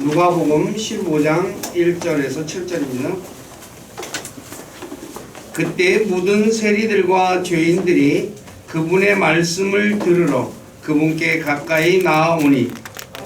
누가복음 15장 1절에서 7절입니다. 그때 모든 세리들과 죄인들이 그분의 말씀을 들으러 그분께 가까이 나아오니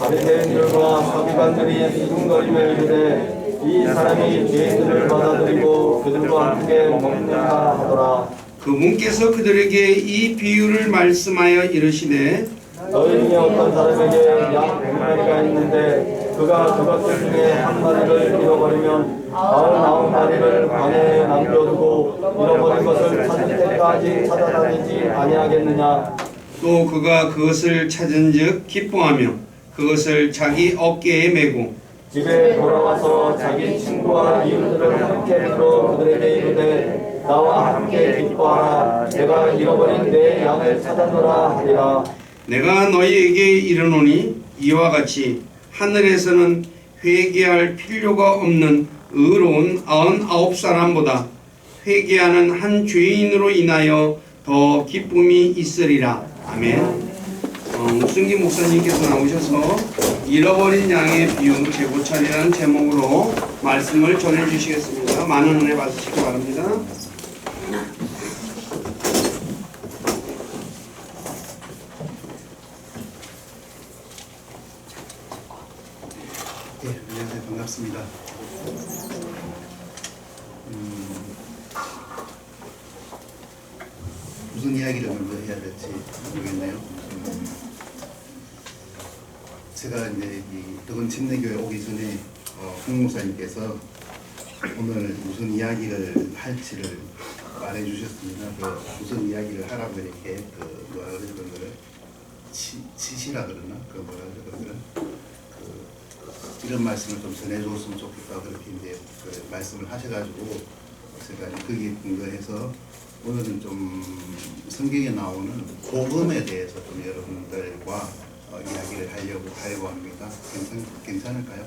바리새인들과 서기관들이 수군거림을 이르되 이 사람이 죄인들을 받아들이고 그들과 함께 먹는가 하더라. 그분께서 그들에게 이 비유를 말씀하여 이르시되 너희 중에 어떤 사람에게 양 100마리가 있는데 그가 그것들 중에 한 마리를 잃어버리면 99마리를 관에 남겨두고 잃어버린 것을 찾을 때까지 찾아다니지 아니하겠느냐. 또 그가 그것을 찾은즉 기뻐하며 그것을 자기 어깨에 메고 집에 돌아와서 자기 친구와 이웃들을 함께 불러 그들에게 이르되 나와 함께 기뻐하라. 내가 잃어버린 내 양을 찾았노라 하리라. 내가 너희에게 이르노니 이와 같이 하늘에서는 회개할 필요가 없는 의로운 99사람보다 회개하는 한 죄인으로 인하여 더 기쁨이 있으리라. 아멘. 우승기 목사님께서 나오셔서 잃어버린 양의 비유 재고찰이라는 제목으로 말씀을 전해주시겠습니다. 많은 은혜 받으시기 바랍니다. 네, 안녕하세요. 반갑습니다. 무슨 이야기를 먼저 해야 될지 모르겠네요. 제가 이제 이 덕은 침례교회 오기 전에 홍 목사님께서 오늘 무슨 이야기를 할지를 말해주셨습니다. 무슨 이야기를 하라고 이렇게 뭐라 그러는 거를 치시라 그러나 그 뭐라 그러는 이런 말씀을 좀 전해줬으면 좋겠다 그렇게 이제 말씀을 하셔가지고 제가 거기에 근거해서 오늘은 좀 성경에 나오는 복음에 대해서 좀 여러분들과 이야기를 하려고 합니다. 괜찮을까요?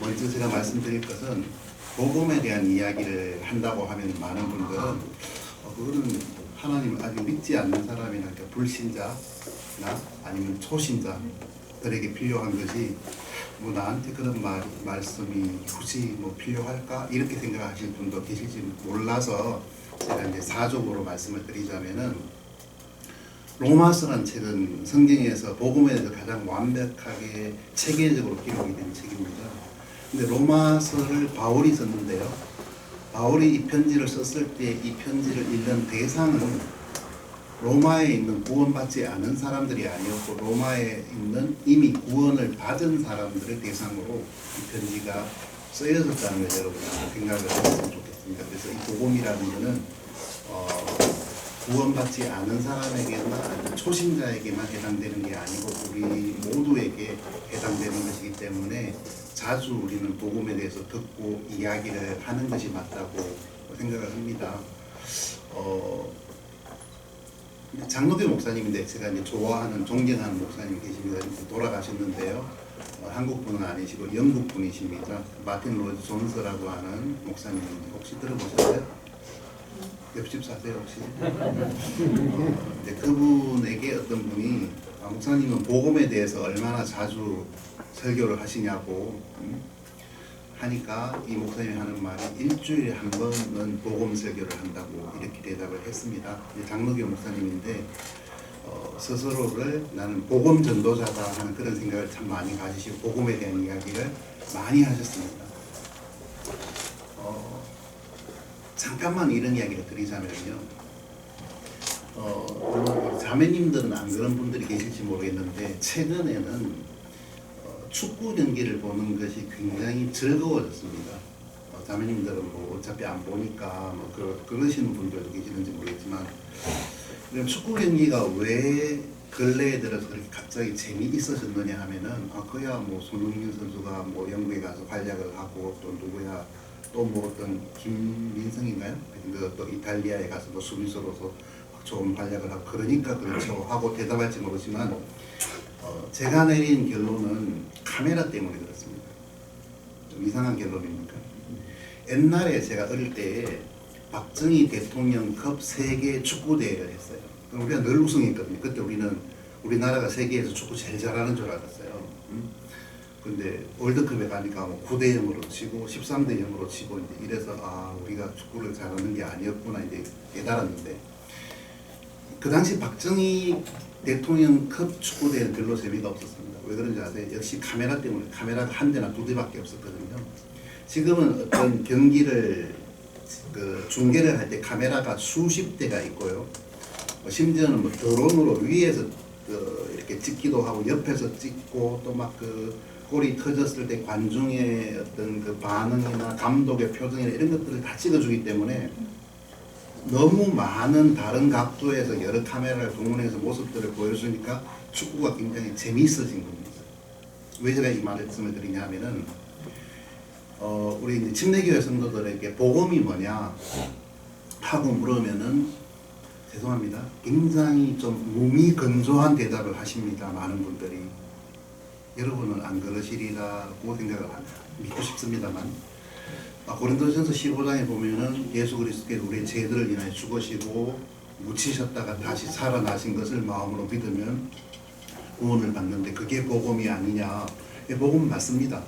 먼저 제가 말씀드릴 것은 복음에 대한 이야기를 한다고 하면 많은 분들은 그거는 하나님을 아직 믿지 않는 사람이나 불신자나 아니면 초신자들에게 필요한 것이 뭐 나한테 그런 말씀이 굳이 뭐 필요할까 이렇게 생각하시는 분도 계실지 몰라서 제가 이제 사적으로 말씀을 드리자면은 로마서라는 책은 성경에서 복음에 대해서 가장 완벽하게 체계적으로 기록이 된 책입니다. 근데 로마서를 바울이 썼는데요. 바울이 이 편지를 썼을 때 이 편지를 읽는 대상은 로마에 있는 구원받지 않은 사람들이 아니었고 로마에 있는 이미 구원을 받은 사람들을 대상으로 이 편지가 쓰여졌다는 걸 여러분이 생각을 했으면 좋겠습니다. 그래서 이 복음이라는 것은 구원받지 않은 사람에게나 초신자에게만 해당되는 게 아니고 우리 모두에게 해당되는 것이기 때문에 자주 우리는 복음에 대해서 듣고 이야기를 하는 것이 맞다고 생각을 합니다. 장로교 목사님인데 제가 이제 좋아하는 존경하는 목사님이 계십니다. 돌아가셨는데요. 한국 분은 아니시고 영국 분이십니다. 마틴 로이드 존스라고 하는 목사님 혹시 들어보셨어요? 옆집 사세요 혹시? 그분에게 어떤 분이 목사님은 복음에 대해서 얼마나 자주 설교를 하시냐고 하니까 이 목사님이 하는 말이 일주일에 한 번은 복음 설교를 한다고 이렇게 대답을 했습니다. 장로교 목사님인데 스스로를 나는 복음 전도자다 하는 그런 생각을 참 많이 가지시고 복음에 대한 이야기를 많이 하셨습니다. 잠깐만 이런 이야기를 드리자면요. 자매님들은 안 그런 분들이 계실지 모르겠는데 최근에는 축구 경기를 보는 것이 굉장히 즐거워졌습니다. 자매님들은 뭐 어차피 안 보니까 뭐 그러시는 분들도 계시는지 모르겠지만 축구 경기가 왜 근래에 들어서 그렇게 갑자기 재미있어졌느냐 하면은 그야 뭐 손흥민 선수가 뭐 영국에 가서 활약을 하고 또 누구야 또 뭐 어떤 김민성인가요? 또 이탈리아에 가서 뭐 수비수로서 좋은 활약을 하고 그러니까 그렇죠 하고 대답할지 모르지만 제가 내린 결론은 카메라 때문에 그렇습니다. 좀 이상한 결론입니까? 옛날에 제가 어릴 때 박정희 대통령급 세계 축구 대회를 했어요. 우리가 늘 우승했거든요. 그때 우리나라가 세계에서 축구 제일 잘하는 줄 알았어요. 근데 월드컵에 가니까 뭐 9대 0으로 치고 13대 0으로 치고 이제 이래서 우리가 축구를 잘하는 게 아니었구나 이제 깨달았는데, 그 당시 박정희 대통령급 축구대회는 별로 재미가 없었습니다. 왜 그런지 아세요? 역시 카메라 때문에. 카메라가 한 대나 두 대밖에 없었거든요. 지금은 어떤 경기를 중계를 할 때 카메라가 수십 대가 있고요. 심지어는 뭐 드론으로 위에서 이렇게 찍기도 하고 옆에서 찍고 또 막 골이 터졌을 때 관중의 어떤 그 반응이나 감독의 표정이나 이런 것들을 다 찍어주기 때문에 너무 많은 다른 각도에서 여러 카메라를 동원해서 모습들을 보여주니까 축구가 굉장히 재미있어진 겁니다. 왜 제가 이 말씀을 드리냐면은 우리 이제 침례교회 성도들에게 복음이 뭐냐 하고 물으면은 죄송합니다. 굉장히 좀 무미건조한 대답을 하십니다. 많은 분들이. 여러분은 안 그러시리라고 생각을 믿고 싶습니다만, 고린도전서 15장에 보면은 예수 그리스도께서 우리의 죄들을 인하여 죽으시고 묻히셨다가 다시 살아나신 것을 마음으로 믿으면 구원을 받는데 그게 복음이 아니냐. 복음 맞습니다.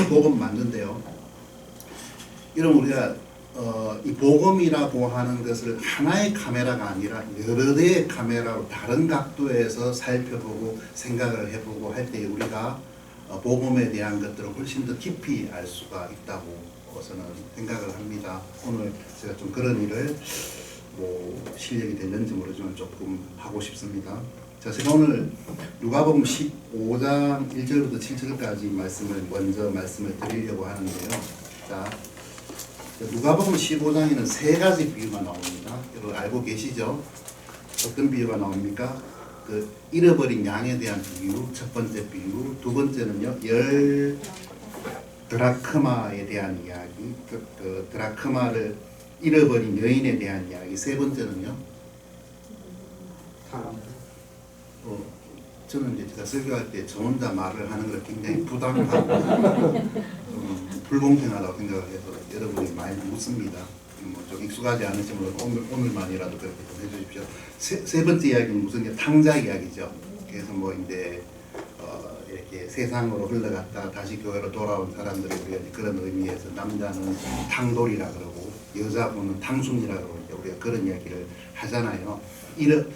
복음 맞는데요. 이런 우리가 이 복음이라고 하는 것을 하나의 카메라가 아니라 여러 대의 카메라로 다른 각도에서 살펴보고 생각을 해보고 할 때 우리가 복음에 대한 것들을 훨씬 더 깊이 알 수가 있다고 저는 생각을 합니다. 오늘 제가 좀 그런 일을 실력이 되는지 모르지만 조금 하고 싶습니다. 자, 제가 오늘 누가복음 15장 1절부터 7절까지 먼저 말씀을 드리려고 하는데요. 자, 누가복음 15장에는 세 가지 비유가 나옵니다. 여러분 알고 계시죠? 어떤 비유가 나옵니까? 잃어버린 양에 대한 비유, 첫 번째 비유. 두 번째는요, 10 드라크마에 대한 이야기, 드라크마를 잃어버린 여인에 대한 이야기. 세 번째는요, 저는 이제 제가 설교할 때 저 혼자 말을 하는 걸 굉장히 부담하고 불공평하다고 생각을 해서 여러분이 많이 묻습니다. 좀 익숙하지 않으시면 오늘만이라도 그렇게 좀 해주십시오. 세 번째 이야기는 무슨 탕자 이야기죠. 그래서 이제 이렇게 세상으로 흘러갔다 다시 교회로 돌아온 사람들에 우리가 그런 의미에서 남자는 탕돌이라 그러고 여자분은 탕순이라 그러고 우리가 그런 이야기를 하잖아요. 이런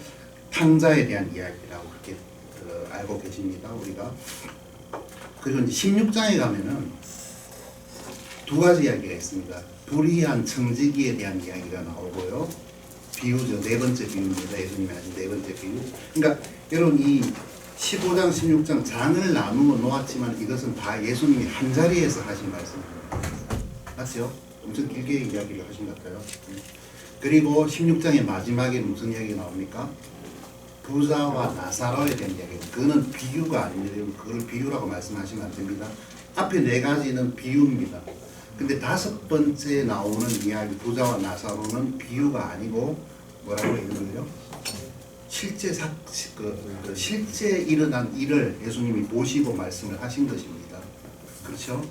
탕자에 대한 이야기라고 그렇게 알고 계십니다. 우리가. 그리고 이제 16장에 가면은 두 가지 이야기가 있습니다. 불의한 청지기에 대한 이야기가 나오고요. 비유죠. 네 번째 비유입니다. 예수님이 하신 네 번째 비유. 그러니까 여러분 이 15장, 16장 장을 나누어 놓았지만 이것은 다 예수님이 한 자리에서 하신 말씀입니다. 맞죠? 엄청 길게 이야기를 하신 것 같아요. 그리고 16장의 마지막에 무슨 이야기가 나옵니까? 부자와 나사로에 대한 이야기입니다. 그거는 비유가 아닙니다. 그걸 비유라고 말씀하시면 안 됩니다. 앞에 네 가지는 비유입니다. 근데 다섯 번째 나오는 이야기 부자와 나사로는 비유가 아니고 뭐라고 읽는거요? 실제 실제 일어난 일을 예수님이 보시고 말씀을 하신 것입니다. 그렇죠?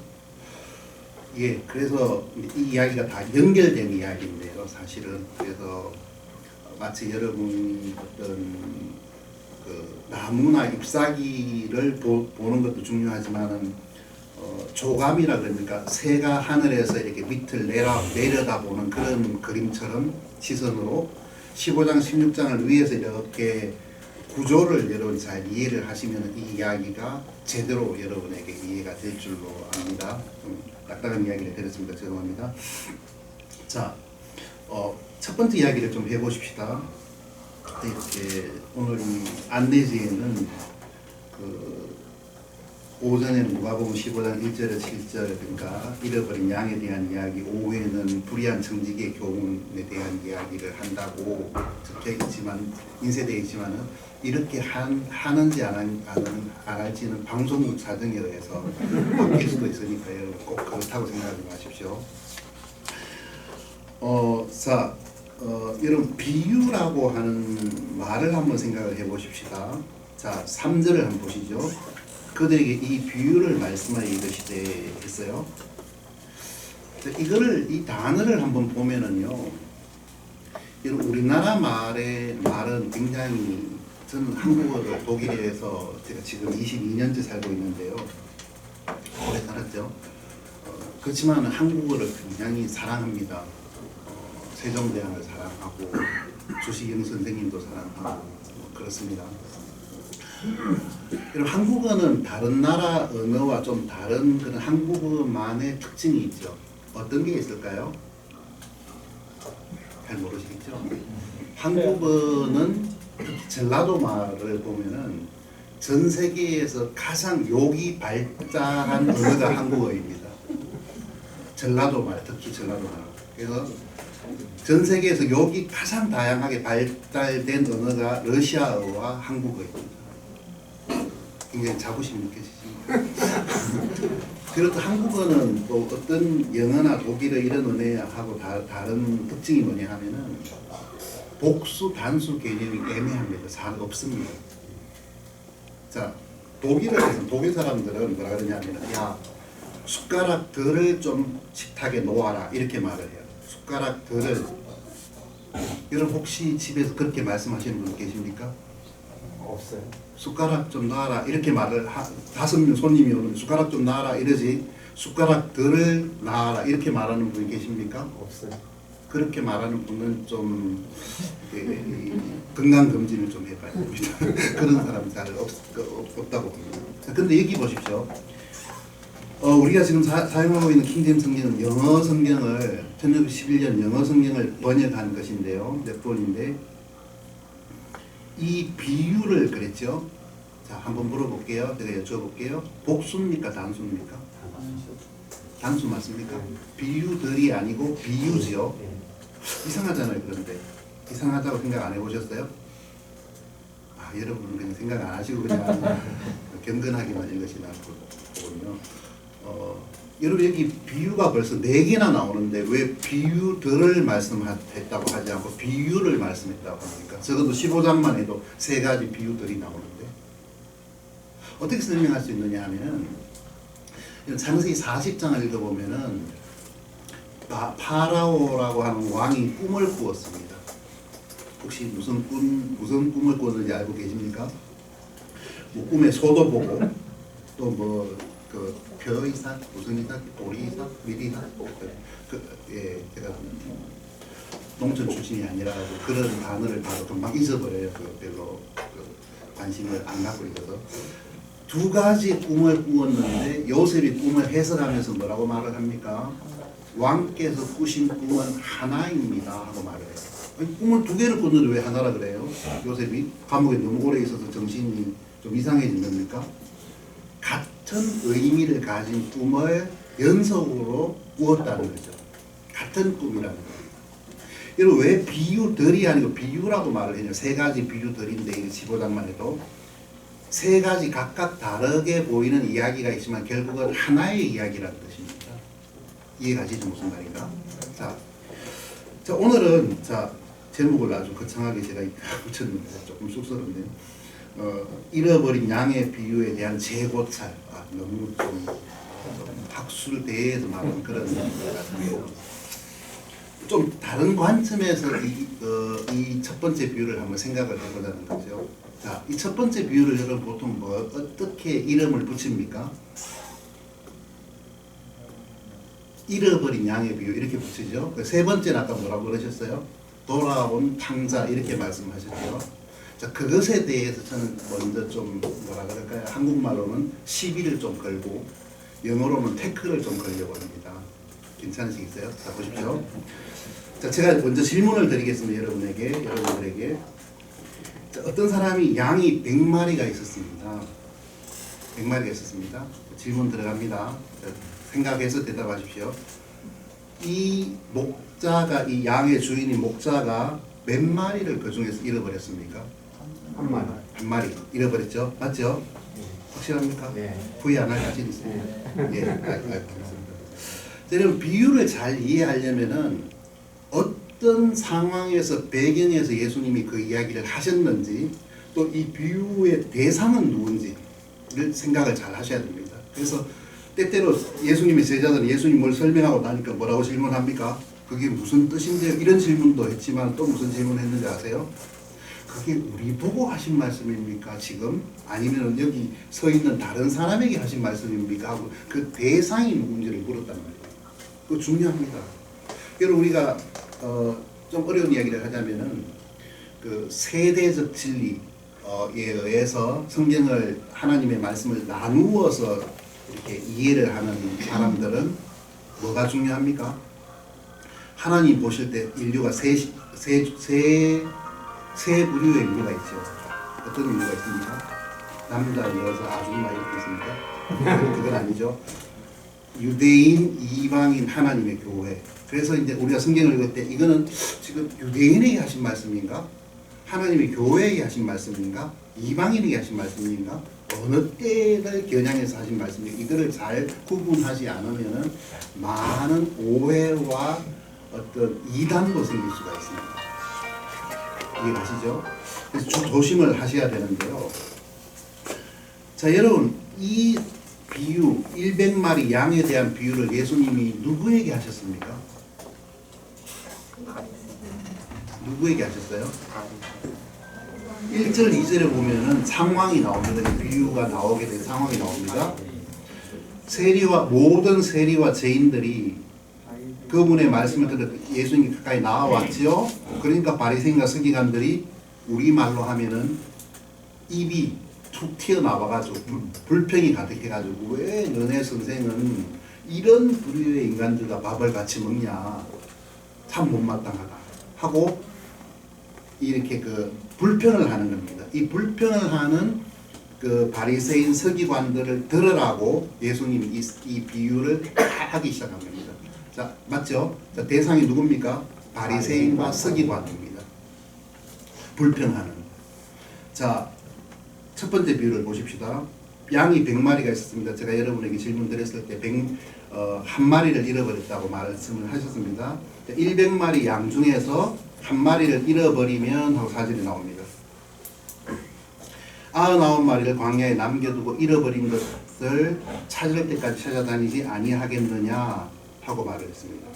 예, 그래서 이 이야기가 다 연결된 이야기인데요, 사실은. 그래서 마치 여러분이 어떤 나무나 잎사귀를 보는 것도 중요하지만은 조감이라 그러니까 새가 하늘에서 이렇게 밑을 내려다보는 그런 그림처럼 시선으로 15장, 16장을 위해서 이렇게 구조를 여러분 잘 이해를 하시면 이 이야기가 제대로 여러분에게 이해가 될 줄로 압니다. 좀 딱딱한 이야기를 드렸습니다. 죄송합니다. 자, 첫 번째 이야기를 좀 해보십시다. 이렇게 오늘 이 안내지에는 오전에는 누가복음 15장 1절에서 7절 그러니까 잃어버린 양에 대한 이야기, 오후에는 불의한 청지기의 교훈에 대한 이야기를 한다고 적혀 있지만 인쇄되어 있지만은 이렇게 하는지 안 할지는 방송국 사정에 의해서 바뀔 수도 있으니까요. 꼭 그렇다고 생각하지 마십시오. 자, 여러분 비유라고 하는 말을 한번 생각을 해보십시다. 자, 3절을 한번 보시죠. 그들에게 이 비유를 말씀하여 이르시되 했어요. 이 단어를 한번 보면은요, 여러분 우리나라 말은 굉장히 저는 한국어를 독일에서 제가 지금 22년째 살고 있는데요. 오래 살았죠. 그렇지만 한국어를 굉장히 사랑합니다. 세종대왕을 사랑하고 조시경 선생님도 사랑하고 그렇습니다. 그럼 한국어는 다른 나라 언어와 좀 다른 그런 한국어만의 특징이 있죠. 어떤 게 있을까요? 잘 모르시겠죠? 한국어는 전라도 말을 보면은 전 세계에서 가장 욕이 발달한 언어가 한국어입니다. 전라도 말, 특히 전라도 말. 그래서 전 세계에서 욕이 가장 다양하게 발달된 언어가 러시아어와 한국어입니다. 굉장히 자부심 느껴지십니까? 그렇고 한국어는 또 어떤 영어나 독일어 이런 언어하고 다른 특징이 뭐냐 하면은 복수, 단수 개념이 애매합니다. 잘 없습니다. 자, 독일어에서 독일 사람들은 뭐라 그러냐면 야, 숟가락 덜을 좀 식탁에 놓아라 이렇게 말을 해요. 숟가락 덜을. 여러분 혹시 집에서 그렇게 말씀하시는 분 계십니까? 없어요. 숟가락 좀 놔라 이렇게 말을 5명 손님이 오는데 숟가락 좀 놔라 이러지 숟가락 덜을 놔라 이렇게 말하는 분이 계십니까? 없어요. 그렇게 말하는 분은 좀 건강검진을 좀 해봐야 됩니다. 그런 사람이 잘 없다고 봅니다. 근데 여기 보십시오. 우리가 지금 사용하고 있는 킹제임스 성경은 영어 성경을 1911년 영어 성경을 번역한 것인데요. 몇 번인데 이 비유를 그랬죠. 자, 한번 물어볼게요. 제가 여쭤볼게요. 복수입니까? 단수입니까? 단수 맞습니까? 비유들이 아니고 비유지요. 이상하잖아요. 그런데 이상하다고 생각 안 해보셨어요? 아, 여러분은 그냥 생각 안 하시고 그냥 경건하게만 읽으시나 보군요. 여러분 여기 비유가 벌써 4개나 나오는데 왜 비유들을 말씀했다고 하지 않고 비유를 말씀했다고 합니까? 적어도 15장만 해도 3가지 비유들이 나오는데 어떻게 설명할 수 있느냐 하면은 창세기 40장을 읽어보면은 파라오라고 하는 왕이 꿈을 꾸었습니다. 혹시 무슨 꿈을 꾸었는지 알고 계십니까? 뭐 꿈에 소도 보고 또 뭐 그 벼이삭, 무슨 이삭, 보리이삭, 미리이삭 예, 제가 농촌 출신이 아니라 그런 단어를 바로 금방 잊어버려요. 별로 관심을 안 갖고 있어서 2가지 꿈을 꾸었는데 요셉이 꿈을 해석하면서 뭐라고 말을 합니까? 왕께서 꾸신 꿈은 하나입니다 하고 말을 해요. 아니, 꿈을 2개를 꿨는데 왜 하나라 그래요? 요셉이 감옥에 너무 오래 있어서 정신이 좀 이상해진 겁니까? 같은 의미를 가진 꿈을 연속으로 꾸었다는 거죠. 같은 꿈이라는 거예요. 여러분 왜 비유들이 아니고 비유라고 말을 해요? 3가지 비유들인데 이거 15장만 해도 3가지 각각 다르게 보이는 이야기가 있지만 결국은 하나의 이야기라는 뜻입니다. 이해가시죠? 무슨 말인가? 자 오늘은 제목을 아주 거창하게 제가 붙였는데 조금 쑥스럽네요. 잃어버린 양의 비유에 대한 재고찰. 너무 좀 학술대에서 말하는 그런 것 같고요. 좀 다른 관점에서 이 첫 번째 비유를 한번 생각을 해보자는 거죠. 자, 이 첫 번째 비유를 여러분 보통 어떻게 이름을 붙입니까? 잃어버린 양의 비유 이렇게 붙이죠. 세 번째는 아까 뭐라고 그러셨어요? 돌아온 탕자 이렇게 말씀하셨죠. 자, 그것에 대해서 저는 먼저 좀 뭐라 그럴까요? 한국말로는 시비를 좀 걸고 영어로는 태클을 좀 걸려고 합니다. 괜찮으시겠어요? 자, 보십시오. 자, 제가 먼저 질문을 드리겠습니다. 여러분들에게. 자, 어떤 사람이 양이 100마리가 있었습니다. 100마리가 있었습니다. 질문 들어갑니다. 자, 생각해서 대답하십시오. 이 목자가, 이 양의 주인인 목자가 몇 마리를 그 중에서 잃어버렸습니까? 한 마리 잃어버렸죠? 맞죠? 확실합니까? 네. 후회 안 할 자신 있습니다. 예, 알겠습니다. 여러분 비유를 잘 이해하려면은 어떤 상황에서 배경에서 예수님이 그 이야기를 하셨는지 또 이 비유의 대상은 누군지를 생각을 잘 하셔야 됩니다. 그래서 때때로 예수님의 제자들은 예수님 뭘 설명하고 나니까 뭐라고 질문합니까? 그게 무슨 뜻인데요? 이런 질문도 했지만 또 무슨 질문을 했는지 아세요? 그게 우리 보고 하신 말씀입니까 지금? 아니면 여기 서 있는 다른 사람에게 하신 말씀입니까? 하고 그 대상이 누군지를 물었단 말이에요. 그거 중요합니다. 여러분 우리가 좀 어려운 이야기를 하자면은 그 세대적 진리에 의해서 성경을 하나님의 말씀을 나누어서 이렇게 이해를 하는 사람들은 뭐가 중요합니까? 하나님 보실 때 인류가 세 부류의 인류가 있죠. 어떤 인류가 있습니까? 남자, 여자, 아줌마 이렇게 있습니까? 그건 아니죠. 유대인, 이방인, 하나님의 교회. 그래서 이제 우리가 성경을 읽을 때 이거는 지금 유대인에게 하신 말씀인가? 하나님의 교회에게 하신 말씀인가? 이방인에게 하신 말씀인가? 어느 때를 겨냥해서 하신 말씀인가? 이거를 잘 구분하지 않으면은 많은 오해와 어떤 이단도 생길 수가 있습니다. 이해가시죠? 그래서 조심을 하셔야 되는데요. 자, 여러분 이 비유 100마리 양에 대한 비유를 예수님이 누구에게 하셨습니까? 누구에게 하셨어요? 1절 2절에 보면은 상황이 나옵니다. 비유가 나오게 된 상황이 나옵니다. 모든 세리와 죄인들이 그분의 말씀을 들어 예수님이 가까이 나와왔죠. 그러니까 바리새인과 서기관들이 우리말로 하면은 입이 툭 튀어나와가지고 불평이 가득해가지고 왜 너네 선생은 이런 부류의 인간들과 밥을 같이 먹냐, 참 못마땅하다 하고 이렇게 그 불평을 하는 겁니다. 이 불평을 하는 그 바리새인 서기관들을 들으라고 예수님이 이 비유를 하기 시작한 겁니다. 자, 맞죠? 자, 대상이 누굽니까? 바리새인과 서기관입니다. 불평하는. 자, 첫 번째 비유를 보십시다. 양이 100마리가 있었습니다. 제가 여러분에게 질문 드렸을 때 한 마리를 잃어버렸다고 말씀을 하셨습니다. 100마리 양 중에서 한 마리를 잃어버리면 하고 사진이 나옵니다. 99마리를 광야에 남겨두고 잃어버린 것을 찾을 때까지 찾아다니지 아니하겠느냐 하고 말을 했습니다.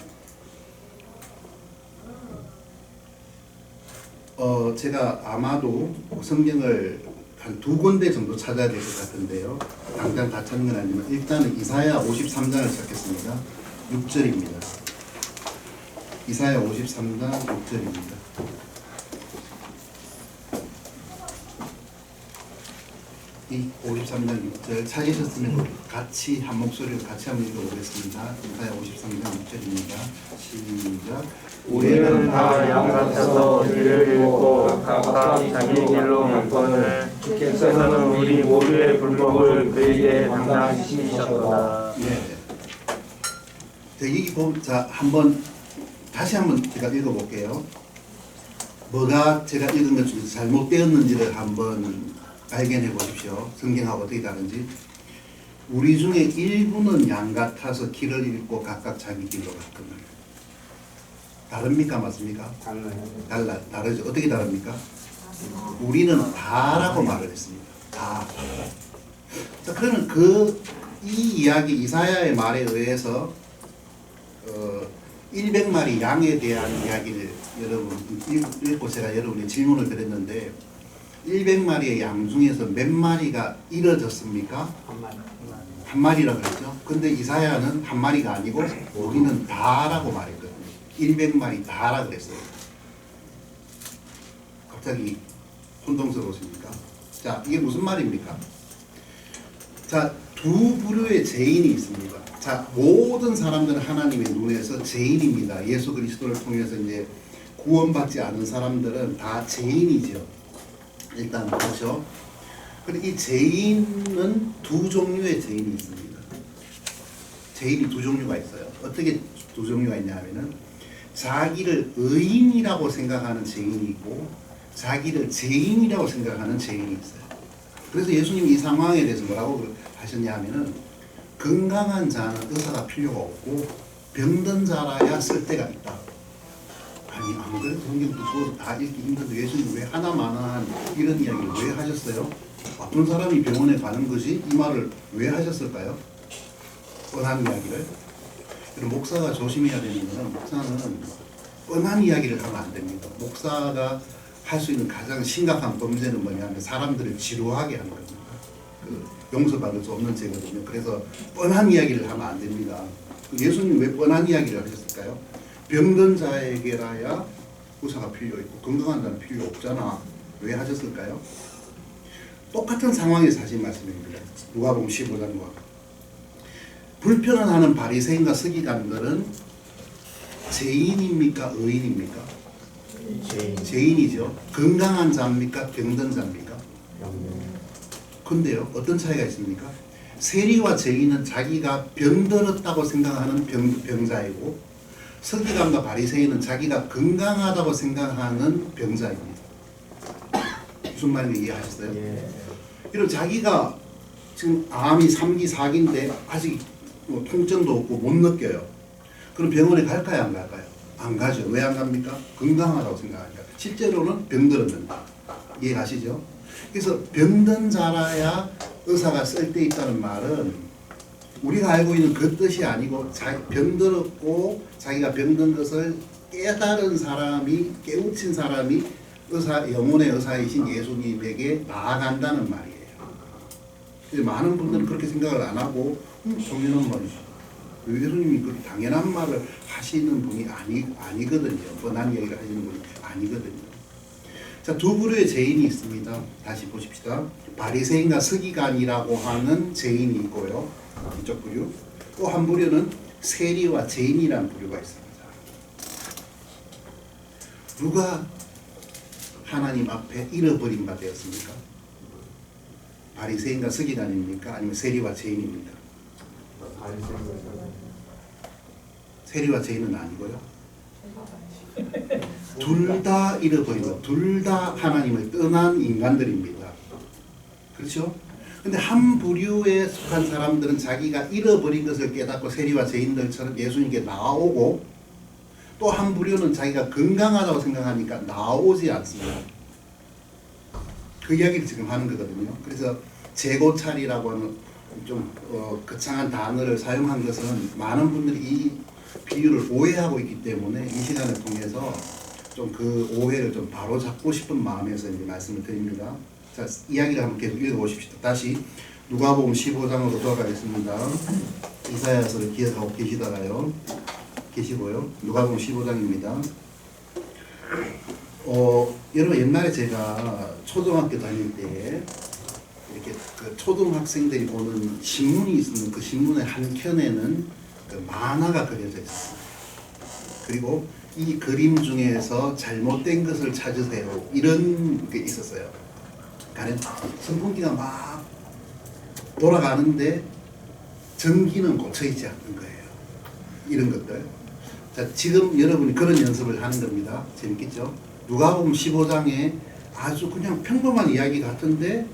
제가 아마도 성경을 한 2군데 정도 찾아야 될 것 같은데요. 당장 다 찾는 건 아니지만 일단은 이사야 53장을 찾겠습니다. 6절입니다. 이사야 53장 6절입니다. 이 53장 6절 찾으셨으면 같이 한 목소리로 같이 한번 읽어보겠습니다. 이사야 53장 6절입니다. 시작. 우리는 다 양 같아서 길을 잃고 각각 자기 길로 갔거늘 주께서는 우리 모두의 불법을 그에게 담당시키셨도다. 네. 자, 여기 보면 다시 한번 제가 읽어볼게요. 뭐가 제가 읽은 것 중에 잘못되었는지를 한번 발견해 보십시오. 성경하고 어떻게 다른지. 우리 중에 일부는 양 같아서 길을 잃고 각각 자기 길로 갔거늘. 다릅니까? 맞습니까? 다르죠. 어떻게 다릅니까? 우리는 다라고 말을 했습니다. 다. 자, 그러면 이 이야기 이사야의 말에 의해서 100마리 양에 대한 이야기를 여러분 읽고 제가 여러분이 질문을 드렸는데 100마리의 양 중에서 몇 마리가 잃어졌습니까? 한 마리라고 그랬죠. 근데 이사야는 한 마리가 아니고 우리는 다라고 말했거든요. 100마리 다라 그랬어요. 갑자기 혼동스러우십니까? 자, 이게 무슨 말입니까? 자, 두 부류의 죄인이 있습니다. 자, 모든 사람들은 하나님의 눈에서 죄인입니다. 예수 그리스도를 통해서 이제 구원받지 않은 사람들은 다 죄인이죠. 일단 그렇죠. 그런데 이 죄인은 두 종류의 죄인이 있습니다. 죄인이 두 종류가 있어요. 어떻게 두 종류가 있냐 하면은 자기를 의인이라고 생각하는 죄인이 있고 자기를 죄인이라고 생각하는 죄인이 있어요. 그래서 예수님이 이 상황에 대해서 뭐라고 하셨냐 하면은 건강한 자는 의사가 필요가 없고 병든 자라야 쓸 데가 있다. 아니 안 그래도 성경도 주어서 다 읽기 힘든데 예수님 왜 하나만한 이런 이야기를 왜 하셨어요? 아픈 사람이 병원에 가는 것이 이 말을 왜 하셨을까요? 뻔한 이야기를. 그럼 목사가 조심해야 되는 것은 목사는 뻔한 이야기를 하면 안 됩니다. 목사가 할 수 있는 가장 심각한 범죄는 뭐냐면 사람들을 지루하게 하는 겁니다. 그 용서받을 수 없는 죄거든요. 그래서 뻔한 이야기를 하면 안 됩니다. 예수님 왜 뻔한 이야기를 하셨을까요? 병든 자에게라야 의사가 필요 있고 건강한 자는 필요 없잖아. 왜 하셨을까요? 똑같은 상황에서 하신 말씀입니다. 누가복음 15장과 불편을 하는 바리새인과 서기관들은 죄인입니까? 의인입니까? 죄인이죠. 건강한 자입니까? 병든 자입니까? 근데요, 어떤 차이가 있습니까? 세리와 죄인은 자기가 병들었다고 생각하는 병자이고 서기관과 바리새인은 자기가 건강하다고 생각하는 병자입니다. 무슨 말인지 이해하셨어요? 이런 자기가 지금 암이 3기, 4기인데 아직 뭐 통증도 없고 못 느껴요. 그럼 병원에 갈까요? 안 갈까요? 안 가죠. 왜 안 갑니까? 건강하다고 생각하니까. 실제로는 병들었는데. 이해가시죠? 그래서 병든 자라야 의사가 쓸 데 있다는 말은 우리가 알고 있는 그 뜻이 아니고 병들었고 자기가 병든 것을 깨달은 사람이, 깨우친 사람이 영혼의 의사이신 예수님에게 나아간다는 말이에요. 많은 분들은 그렇게 생각을 안 하고 당연한 말이죠. 예수님이 그 당연한 말을 하시는 분이 아니거든요. 뻔한 얘기를 하시는 분이 아니거든요. 자, 두 부류의 죄인이 있습니다. 다시 보십시다. 바리새인과 서기관이라고 하는 죄인이 있고요. 이쪽 부류. 또 한 부류는 세리와 죄인이라는 부류가 있습니다. 누가 하나님 앞에 잃어버린 바 되었습니까? 바리새인과 서기관입니까? 아니면 세리와 죄인입니까? 세리와 죄인은 아니고요. 둘 다 잃어버리고 둘 다 하나님을 떠난 인간들입니다. 그렇죠? 근데 한 부류에 속한 사람들은 자기가 잃어버린 것을 깨닫고 세리와 죄인들처럼 예수님께 나오고 또 한 부류는 자기가 건강하다고 생각하니까 나오지 않습니다. 그 이야기를 지금 하는 거거든요. 그래서 재고찰이라고 하는 좀 거창한 단어를 사용한 것은 많은 분들이 이 비유를 오해하고 있기 때문에 이 시간을 통해서 좀 그 오해를 좀 바로잡고 싶은 마음에서 이제 말씀을 드립니다. 자, 이야기를 한번 계속 읽어보십시오. 다시 누가복음 15장으로 돌아가겠습니다. 이사야서를 기억하고 계시고요. 누가복음 15장입니다. 여러분 옛날에 제가 초등학교 다닐 때 이렇게 그 초등학생들이 보는 신문이 있으면 그 신문의 한 켠에는 그 만화가 그려져 있었어요. 그리고 이 그림 중에서 잘못된 것을 찾으세요. 이런 게 있었어요. 그러니까 선풍기가 막 돌아가는데 전기는 고쳐 있지 않는 거예요. 이런 것들. 자, 지금 여러분이 그런 연습을 하는 겁니다. 재밌겠죠? 누가복음 15장에 아주 그냥 평범한 이야기 같은데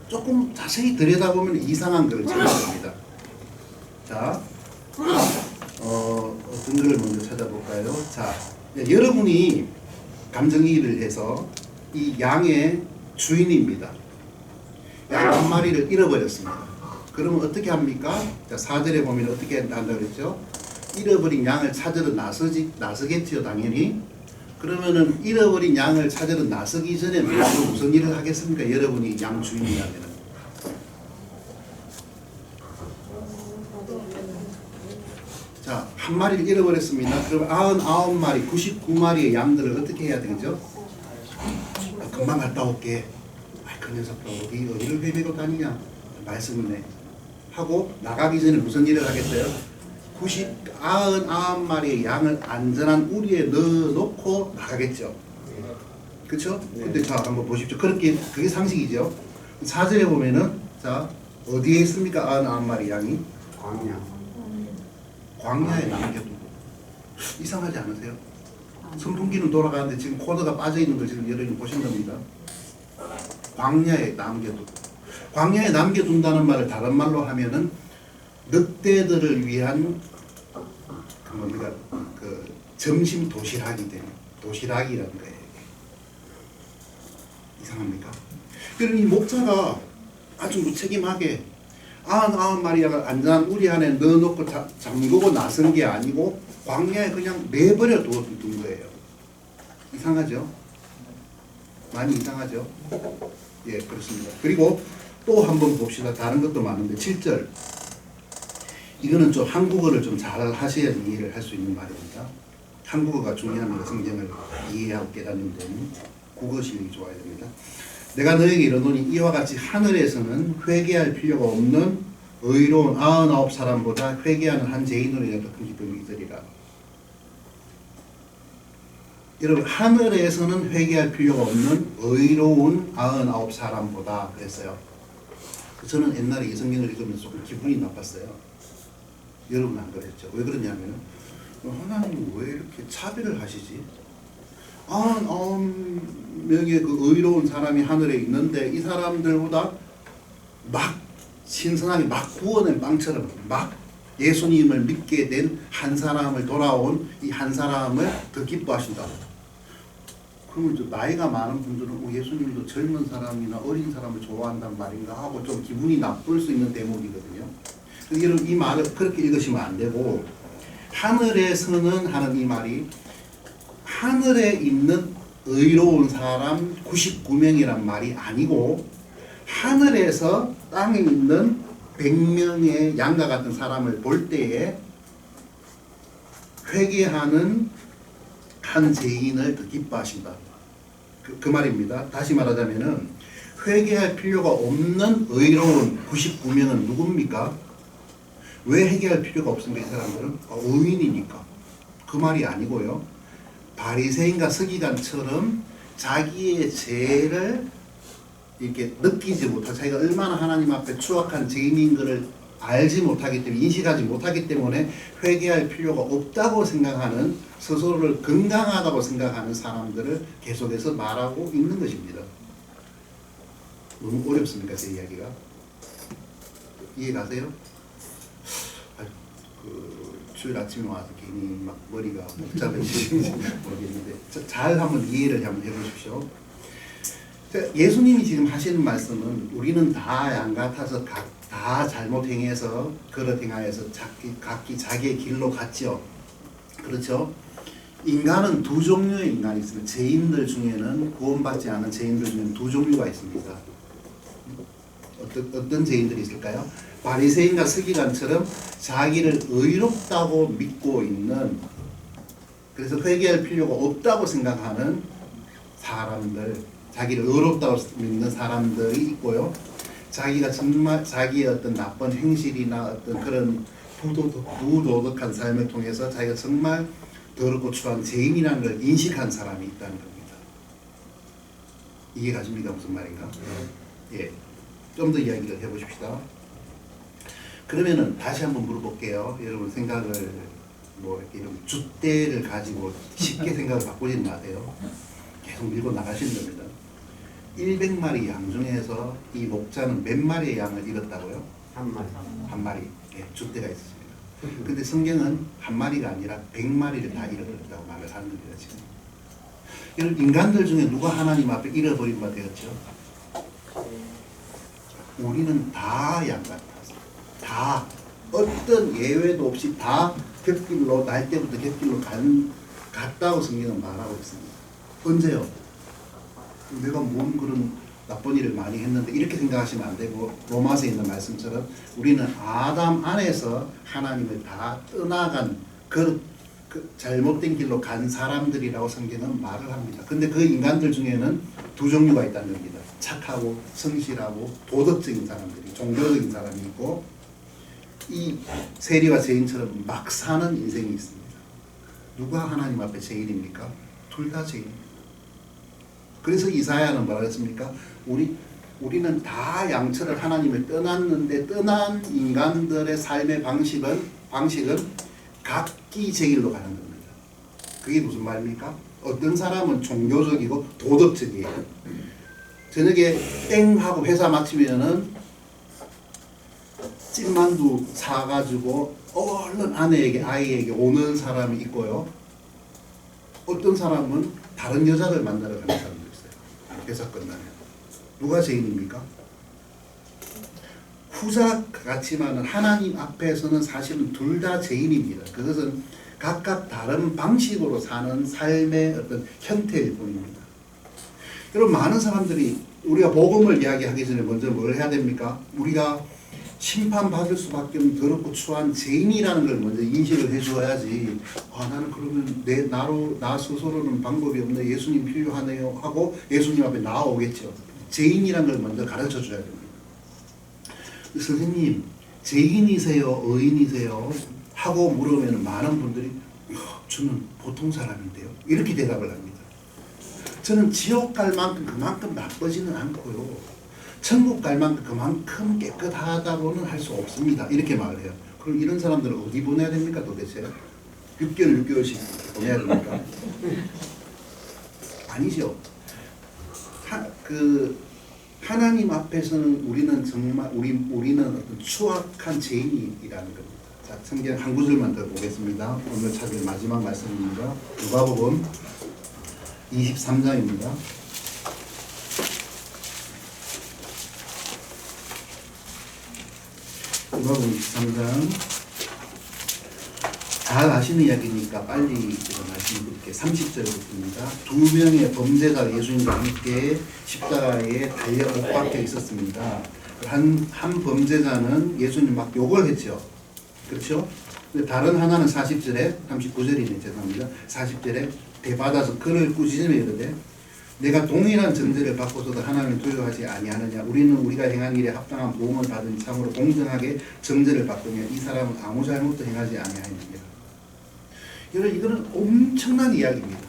조금 자세히 들여다보면 이상한 글을 찾는 겁니다. 자, 어떤 글을 먼저 찾아볼까요? 자, 여러분이 감정이입을 해서 이 양의 주인입니다. 양 한 마리를 잃어버렸습니다. 그러면 어떻게 합니까? 자, 4절에 보면 어떻게 한다고 그랬죠? 잃어버린 양을 찾으러 나서겠지요, 당연히. 그러면은 잃어버린 양을 찾으러 나서기 전에 무슨 일을 하겠습니까? 여러분이 양 주인이라면. 자, 한 마리를 잃어버렸습니다. 그럼 99마리, 99마리의 양들을 어떻게 해야 되죠? 금방 갔다 올게. 그 녀석도 어디를 헤매고 다니냐? 말씀을 하고 나가기 전에 무슨 일을 하겠어요? 99마리의 양을 안전한 우리에 넣어놓고 나가겠죠. 그렇죠? 근데 자, 한번 보십시오. 그게 상식이죠. 4절에 보면은 자, 어디에 있습니까? 99마리 양이? 광야에 남겨두고. 이상하지 않으세요? 선풍기는 돌아가는데 지금 코드가 빠져있는 걸 지금 여러분이 보신 겁니다. 광야에 남겨두고. 광야에 남겨둔다는 말을 다른 말로 하면은 늑대들을 위한 그 점심 도시락이 되는 도시락이라는 거예요. 이상합니까? 그러니 이 목자가 아주 무책임하게 99마리를 안전한 우리 안에 넣어놓고 잠그고 나선 게 아니고 광야에 그냥 내버려 둔 거예요. 이상하죠? 많이 이상하죠? 예, 그렇습니다. 그리고 또 한번 봅시다. 다른 것도 많은데 7절. 이거는 좀 한국어를 좀 잘 하셔야 이해를 할 수 있는 말입니다. 한국어가 중요합니다. 성경을 이해하고 깨닫는 데는 국어 실력이 좋아야 됩니다. 내가 너에게 이르노니 이와 같이 하늘에서는 회개할 필요가 없는 의로운 99사람보다 회개하는 한 죄인으로 더 큰 기쁨이 있으리라. 여러분, 하늘에서는 회개할 필요가 없는 의로운 99사람보다 그랬어요. 저는 옛날에 이 성경을 읽으면서 조금 기분이 나빴어요. 여러분 안 그랬죠? 왜 그러냐면 하나님 왜 이렇게 차별을 하시지? 99명의 그 의로운 사람이 하늘에 있는데 이 사람들보다 막 신선하게 막 구워낸 빵처럼 막 예수님을 믿게 된 한 사람을 돌아온 이 한 사람을 더 기뻐하신다. 그러면 좀 나이가 많은 분들은 예수님도 젊은 사람이나 어린 사람을 좋아한다는 말인가 하고 좀 기분이 나쁠 수 있는 대목이거든요. 여러분 이 말을 그렇게 읽으시면 안 되고 하늘에서는 하는 이 말이 하늘에 있는 의로운 사람 99명이란 말이 아니고 하늘에서 땅에 있는 100명의 양과 같은 사람을 볼 때에 회개하는 한 죄인을 더 기뻐하신다. 그 말입니다. 다시 말하자면은 회개할 필요가 없는 의로운 99명은 누굽니까? 왜 회개할 필요가 없습니까? 이 사람들은 의인이니까. 그 말이 아니고요. 바리새인과 서기관처럼 자기의 죄를 이렇게 느끼지 못하고 자기가 얼마나 하나님 앞에 추악한 죄인인 것을 알지 못하기 때문에 인식하지 못하기 때문에 회개할 필요가 없다고 생각하는 스스로를 건강하다고 생각하는 사람들을 계속해서 말하고 있는 것입니다. 너무 어렵습니까? 제 이야기가? 이해가세요? 주일 아침에 와서 괜히 막 머리가 복잡해지는지 모르겠는데 잘 한번 이해를 한번 해보십시오. 예수님이 지금 하시는 말씀은 우리는 다 양 같아서 다 잘못 행해서 그릇 행하여서 각기 자기의 길로 갔죠. 그렇죠? 인간은 두 종류의 인간이 있습니다. 죄인들 중에는 구원받지 않은 죄인들 중에는 두 종류가 있습니다. 어떤 죄인들이 있을까요? 바리새인과 서기관처럼 자기를 의롭다고 믿고 있는 그래서 회개할 필요가 없다고 생각하는 사람들 자기를 의롭다고 믿는 사람들이 있고요. 자기가 정말 자기의 어떤 나쁜 행실이나 어떤 그런 부도덕한 삶을 통해서 자기가 정말 더럽고 추한 죄인이라는 걸 인식한 사람이 있다는 겁니다. 이해가십니까? 무슨 말인가? 예. 좀 더 이야기를 해보십시다. 그러면은 다시 한번 물어볼게요. 여러분 생각을 뭐 이런 줏대를 가지고 쉽게 생각을 바꾸지는 마세요. 계속 밀고 나가시는 겁니다. 100마리 양 중에서 이 목자는 몇 마리의 양을 잃었다고요? 한 마리. 예, 줏대가 있습니다. 근데 성경은 한 마리가 아니라 100마리를 다 잃어버렸다고 말을 하는 겁니다. 지금. 여러분 인간들 중에 누가 하나님 앞에 잃어버린 바 되었죠? 우리는 다 양 같아서 다 어떤 예외도 없이 다 곁길로 날 때부터 곁길로 갔다고 성경은 말하고 있습니다. 언제요? 내가 뭔 그런 나쁜 일을 많이 했는데 이렇게 생각하시면 안 되고 로마서에 있는 말씀처럼 우리는 아담 안에서 하나님을 다 떠나간 그 잘못된 길로 간 사람들이라고 성경은 말을 합니다. 근데 그 인간들 중에는 두 종류가 있다는 겁니다. 착하고 성실하고 도덕적인 사람들이 종교적인 사람이 있고 이 세리와 죄인처럼 막 사는 인생이 있습니다. 누가 하나님 앞에 죄인입니까? 둘 다 죄인입니다. 그래서 이사야는 뭐라 했습니까? 우리는 다 양처럼 하나님을 떠났는데 떠난 인간들의 삶의 방식은 각기 제 길로 가는 겁니다. 그게 무슨 말입니까? 어떤 사람은 종교적이고 도덕적이에요. 저녁에 땡 하고 회사 마치면은 찐만두 사가지고 얼른 아이에게 오는 사람이 있고요. 어떤 사람은 다른 여자를 만나러 가는 사람도 있어요. 회사 끝나면. 누가 죄인입니까? 후자 같지만은 하나님 앞에서는 사실은 둘 다 죄인입니다. 그것은 각각 다른 방식으로 사는 삶의 어떤 형태일 뿐입니다. 여러분 많은 사람들이 우리가 복음을 이야기하기 전에 먼저 뭘 해야 됩니까? 우리가 심판받을 수밖에 없는 더럽고 추한 죄인이라는 걸 먼저 인식을 해줘야지. 아 나는 그러면 나 스스로는 방법이 없네. 예수님 필요하네요 하고 예수님 앞에 나아오겠죠. 죄인이라는 걸 먼저 가르쳐줘야 됩니다. 선생님 죄인이세요? 의인이세요? 하고 물으면 많은 분들이 저는 보통 사람인데요. 이렇게 대답을 합니다. 저는 지옥 갈 만큼 그만큼 나쁘지는 않고요. 천국 갈 만큼 그만큼 깨끗하다고는 할 수 없습니다. 이렇게 말을 해요. 그럼 이런 사람들은 어디 보내야 됩니까 도대체? 6개월, 6개월씩 보내야 됩니까? 아니죠. 하나님 앞에서는 우리는 정말 우리는 어떤 추악한 죄인이라는 겁니다. 자, 성경 한 구절만 더 보겠습니다. 오늘 찾을 마지막 말씀입니다. 누가복음 23장입니다. 누가복음 23장 잘 아시는 이야기니까 빨리 말씀드릴게요. 30절부터입니다. 두 명의 범죄자가 예수님과 함께 십자가에 달려 못 박혀 있었습니다. 한 범죄자는 예수님 막 욕을 했죠. 그렇죠? 근데 다른 하나는 40절에 39절이네 죄송합니다. 40절에 대받아서 그를 꾸짖으며 이르되 내가 동일한 전제를 받고서도 하나님을 두려워하지 아니하느냐. 우리는 우리가 행한 일에 합당한 보응을 받은 참으로 공정하게 정죄를 받으며 이 사람은 아무 잘못도 행하지 아니하였느니라. 여러분 이거는 엄청난 이야기입니다.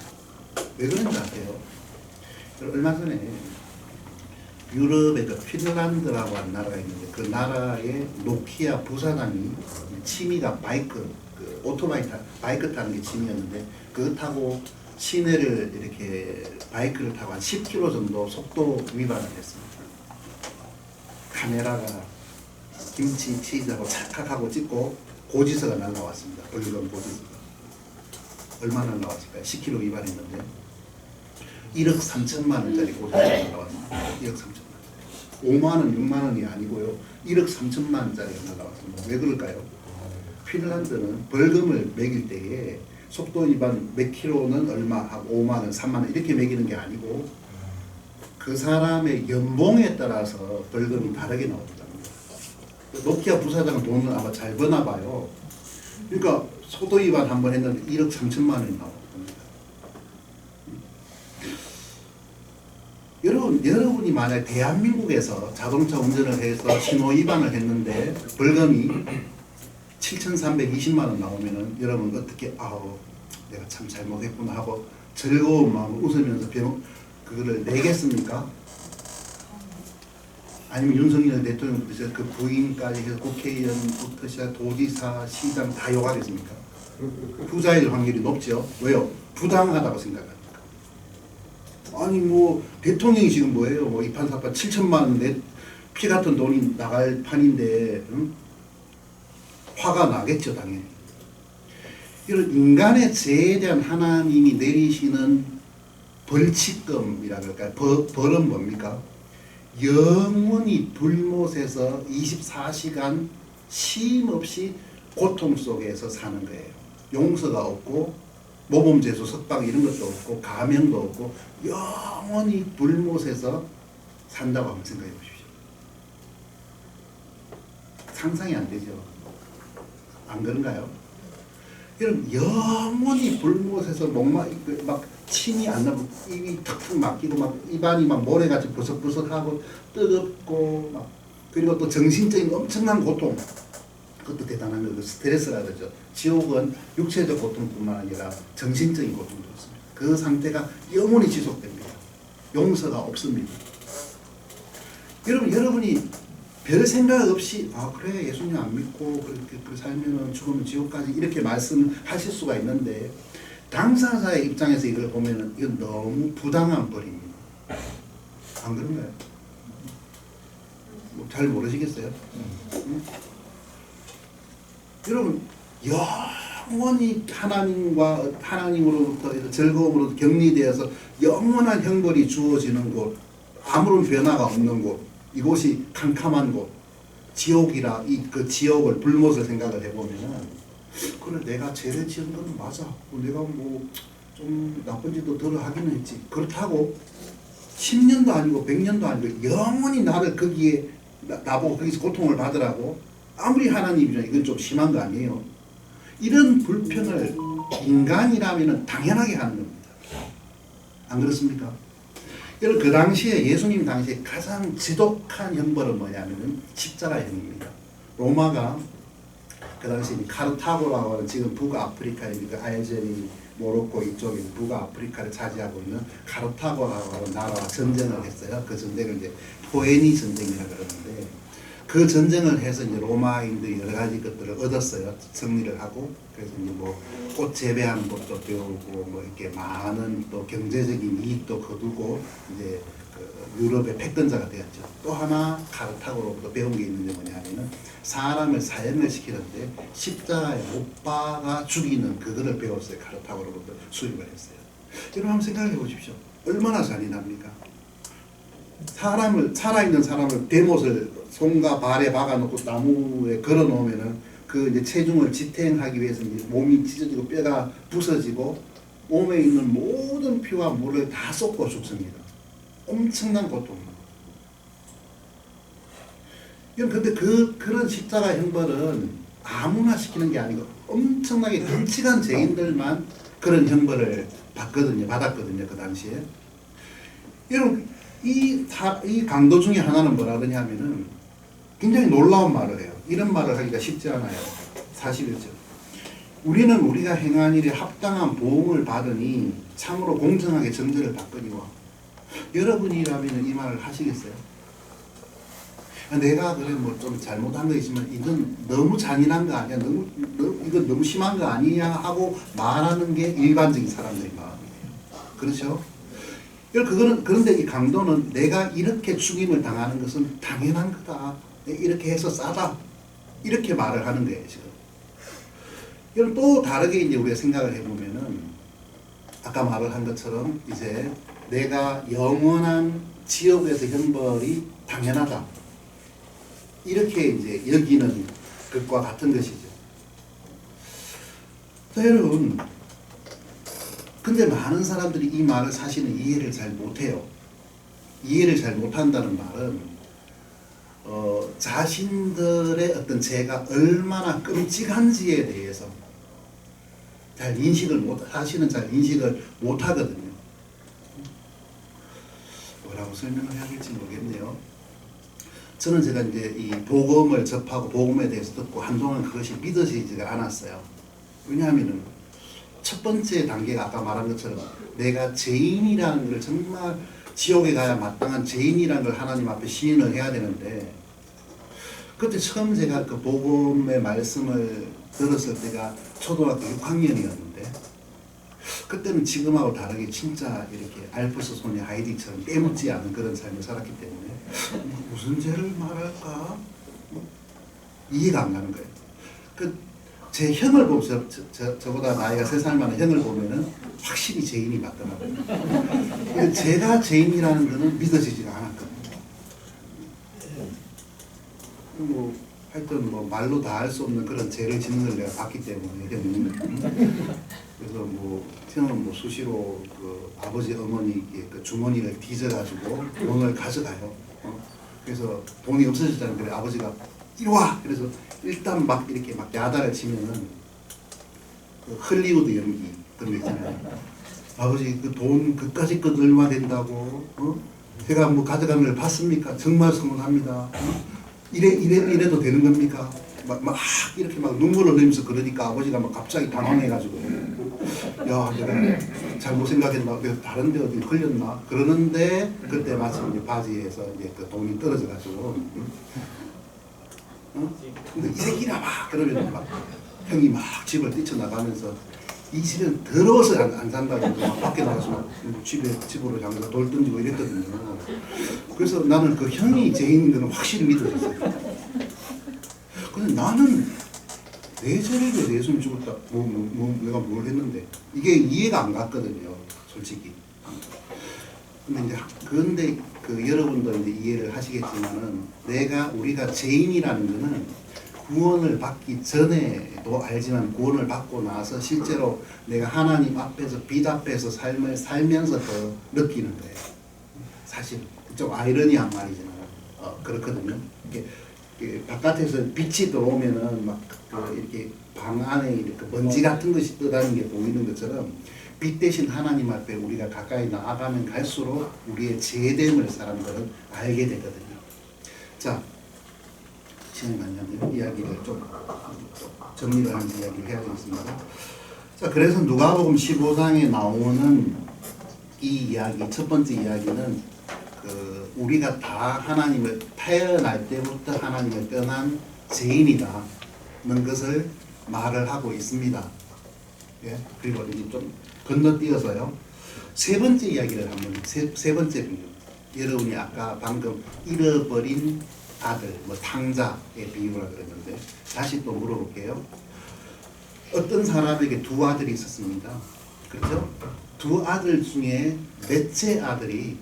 왜 그런지 아세요? 얼마 전에 유럽의 그 핀란드라고 하는 나라가 있는데 그 나라의 노키아 부사장이 취미가 바이크 타는 게 취미였는데 그거 타고 시내를 이렇게 바이크를 타고 한 10km 정도 속도 위반을 했습니다. 카메라가 김치 치즈하고 찰칵하고 찍고 고지서가 날라왔습니다. 벌금 고지서가. 얼마나 나왔을까요? 10km 위반했는데 1억 3천만 원짜리 고지서가 날라왔습니다. 1억 3천만 원. 5만 원, 6만 원이 아니고요. 1억 3천만 원짜리가 날라왔습니다. 왜 그럴까요? 핀란드는 벌금을 매길 때에 속도 위반 몇 킬로는 얼마 하고 5만 원, 3만 원 이렇게 매기는 게 아니고 그 사람의 연봉에 따라서 벌금이 다르게 나옵니다. 노키아 부사장은 돈을 아마 잘 버나 봐요. 그러니까 속도 위반 한 번 했는데 1억 3천만 원이 나옵니다. 여러분이 만약 대한민국에서 자동차 운전을 해서 신호 위반을 했는데 벌금이 7,320만 원 나오면은 여러분 어떻게 내가 참 잘못했구나 하고 즐거운 마음 웃으면서 그거를 내겠습니까? 아니면 윤석열 대통령부터 그 부인까지 해서 국회의원부터 시작 도지사, 시장 다 욕하겠습니까? 부자일 확률이 높죠. 왜요? 부당하다고 생각하니까. 아니 뭐 대통령이 지금 뭐예요? 뭐 이판사판 7천만 원 내 피 같은 돈이 나갈 판인데 응? 화가 나겠죠 당연히. 이런 인간의 죄에 대한 하나님이 내리시는 벌칙금이라고 할까요? 벌은 뭡니까? 영원히 불못에서 24시간 쉼없이 고통 속에서 사는 거예요. 용서가 없고 모범죄수 석방 이런 것도 없고 가명도 없고 영원히 불못에서 산다고 한번 생각해 보십시오. 상상이 안 되죠. 안 그런가요? 여러분 영원히 불못에서 막 침이 안 나고 입이 탁탁 막히고 막 입안이 막 모래같이 버석버석하고 뜨겁고 막 그리고 또 정신적인 엄청난 고통 그것도 대단한 거 스트레스라 그러죠. 지옥은 육체적 고통뿐만 아니라 정신적인 고통도 있습니다. 그 상태가 영원히 지속됩니다. 용서가 없습니다. 여러분이 별 생각 없이 그래 예수님 안 믿고 그렇게 살면은 죽으면 지옥까지 이렇게 말씀하실 수가 있는데 당사자의 입장에서 이걸 보면은 이건 너무 부당한 벌입니다. 안 그런가요? 잘 모르시겠어요? 응? 여러분 영원히 하나님으로부터 즐거움으로부터 격리되어서 영원한 형벌이 주어지는 곳, 아무런 변화가 없는 곳, 이곳이 캄캄한 곳, 지옥이라 그 지옥을 불못을 생각을 해보면은 그래 내가 죄를 지은 건 맞아. 내가 뭐 좀 나쁜 짓도 덜 하기는 했지. 그렇다고 10년도 아니고 100년도 아니고 영원히 나를 거기에 나보고 거기서 고통을 받으라고? 아무리 하나님이지만 이건 좀 심한 거 아니에요? 이런 불평을 인간이라면 당연하게 하는 겁니다. 안 그렇습니까? 여러분 그 당시에 예수님 당시에 가장 지독한 형벌은 뭐냐면은 십자가형입니다. 로마가 그 당시에 카르타고라고 하는 지금 북아프리카의 그 알제리, 모로코 이쪽에 북아프리카를 차지하고 있는 카르타고라고 하는 나라와 전쟁을 했어요. 그 전쟁을 이제 포에니 전쟁이라고 그러는데 그 전쟁을 해서 이제 로마인들이 여러 가지 것들을 얻었어요. 승리를 하고 그래서 이제 뭐 꽃 재배하는 것도 배우고 뭐 이렇게 많은 또 경제적인 이익도 거두고 이제 그 유럽의 패권자가 되었죠. 또 하나 카르타고로부터 배운 게 있는 게 뭐냐면은 사람을 사형을 시키는데 십자가에 못 박아 죽이는 그거를 배웠어요. 카르타고로부터 수입을 했어요. 여러분 한번 생각해 보십시오. 얼마나 잔인합니까? 살아있는 사람을 대못을 손과 발에 박아놓고 나무에 걸어놓으면은 그 이제 체중을 지탱하기 위해서 이제 몸이 찢어지고 뼈가 부서지고 몸에 있는 모든 피와 물을 다 쏟고 죽습니다. 엄청난 고통입니다. 그런데 그런 십자가 형벌은 아무나 시키는 게 아니고 엄청나게 끔찍한 죄인들만 그런 형벌을 받았거든요. 그 당시에. 여러분 이 강도 중에 하나는 뭐라 그러냐면은 굉장히 놀라운 말을 해요. 이런 말을 하기가 쉽지 않아요. 사실이죠. 우리는 우리가 행한 일에 합당한 보응을 받으니 참으로 공정하게 정죄를 받거니와. 여러분이라면 이 말을 하시겠어요? 내가 그래 뭐 좀 잘못한 거 있으면 이건 너무 잔인한 거 아니야? 이건 너무 심한 거 아니냐 하고 말하는 게 일반적인 사람들의 마음이에요. 그렇죠? 그런데 이 강도는 내가 이렇게 죽임을 당하는 것은 당연한 거다. 이렇게 해서 싸다. 이렇게 말을 하는 거예요, 지금. 여러분 또 다르게 이제 우리가 생각을 해보면은 아까 말을 한 것처럼 이제 내가 영원한 지옥에서 형벌이 당연하다. 이렇게 이제 여기는 것과 같은 것이죠. 자, 여러분. 근데 많은 사람들이 이 말을 사실은 이해를 잘 못해요. 이해를 잘 못한다는 말은 자신들의 어떤 죄가 얼마나 끔찍한지에 대해서 사실은 잘 인식을 못하거든요. 뭐라고 설명을 해야 될지 모르겠네요. 저는 제가 이제 이 복음을 접하고 복음에 대해서 듣고 한동안 그것이 믿어지지가 않았어요. 왜냐하면은 첫 번째 단계가 아까 말한 것처럼 내가 죄인이라는 걸 정말 지옥에 가야 마땅한 죄인이라는 걸 하나님 앞에 시인을 해야 되는데 그때 처음 제가 그 복음의 말씀을 들었을 때가 초등학교 6학년이었는데 그때는 지금하고 다르게 진짜 이렇게 알프스 소녀 하이디처럼 빼먹지 않은 그런 삶을 살았기 때문에 무슨 죄를 말할까? 이해가 안 가는 거예요. 제 형을 보면 저보다 나이가 3살 많은 형을 보면은 확실히 죄인이 맞더라고요. 제가 죄인이라는 거는 믿어지지가 않았거든요. 뭐 하여튼 뭐 말로 다 할 수 없는 그런 죄를 짓는 걸 내가 봤기 때문에 형님. 그래서 뭐 형은 뭐 수시로 그 아버지 어머니께 그 주머니를 뒤져가지고 돈을 가져가요. 그래서 돈이 없어졌잖아요. 그래 아버지가 이리 와! 그래서 일단 막 이렇게 막 야단을 치면은 그 헐리우드 연기 그런 거 있잖아요. 아버지 그 돈 그까짓 것 얼마 된다고? 제가 뭐 가져가는 걸 봤습니까? 정말 서운합니다. 이래도 되는 겁니까? 막 이렇게 막 눈물을 흘리면서 그러니까 아버지가 막 갑자기 당황해가지고 야 내가 잘못 생각했나? 내가 다른 데 어디 흘렸나? 그러는데 그때 마침 이제 바지에서 이제 그 돈이 떨어져가지고 근데 이 새끼라 막 그러면 막 형이 막 집을 뛰쳐나가면서 이 집은 더러워서 안 산다고 막 밖에 나가서 막 집으로 향해서 돌 던지고 이랬거든요. 그래서 나는 그 형이 죄인인 거는 확실히 믿어졌어요. 근데 나는 내 죄를 위해서 예수님 죽었다. 내가 뭘 했는데 이게 이해가 안 갔거든요. 솔직히. 근데 그 여러분도 이제 이해를 하시겠지만은 우리가 죄인이라는 거는 구원을 받기 전에도 알지만 구원을 받고 나서 실제로 내가 하나님 앞에서 빛 앞에서 삶을 살면서 더 느끼는 거예요. 사실 좀 아이러니한 말이지만 그렇거든요. 이게 바깥에서 빛이 들어오면은 막 이렇게 방 안에 이렇게 먼지 같은 것이 떠다니는 게 보이는 것처럼 빛 대신 하나님 앞에 우리가 가까이 나아가면 갈수록 우리의 죄됨을 사람들은 알게 되거든요. 자, 진행하려면 이야기를 좀 정리를 하면서 이야기를 해야 되겠습니다. 자, 그래서 누가복음 15장에 나오는 이 이야기, 첫 번째 이야기는 우리가 다 하나님을 태어날 때부터 하나님을 떠난 죄인이다는 것을 말을 하고 있습니다. 예? 그리고 이제 좀 건너뛰어서요. 세 번째 이야기를 한번 세 번째 비유. 여러분이 아까 방금 잃어버린 아들, 뭐 탕자의 비유라 그랬는데 다시 또 물어볼게요. 어떤 사람에게 두 아들이 있었습니다. 그렇죠? 두 아들 중에 넷째 아들이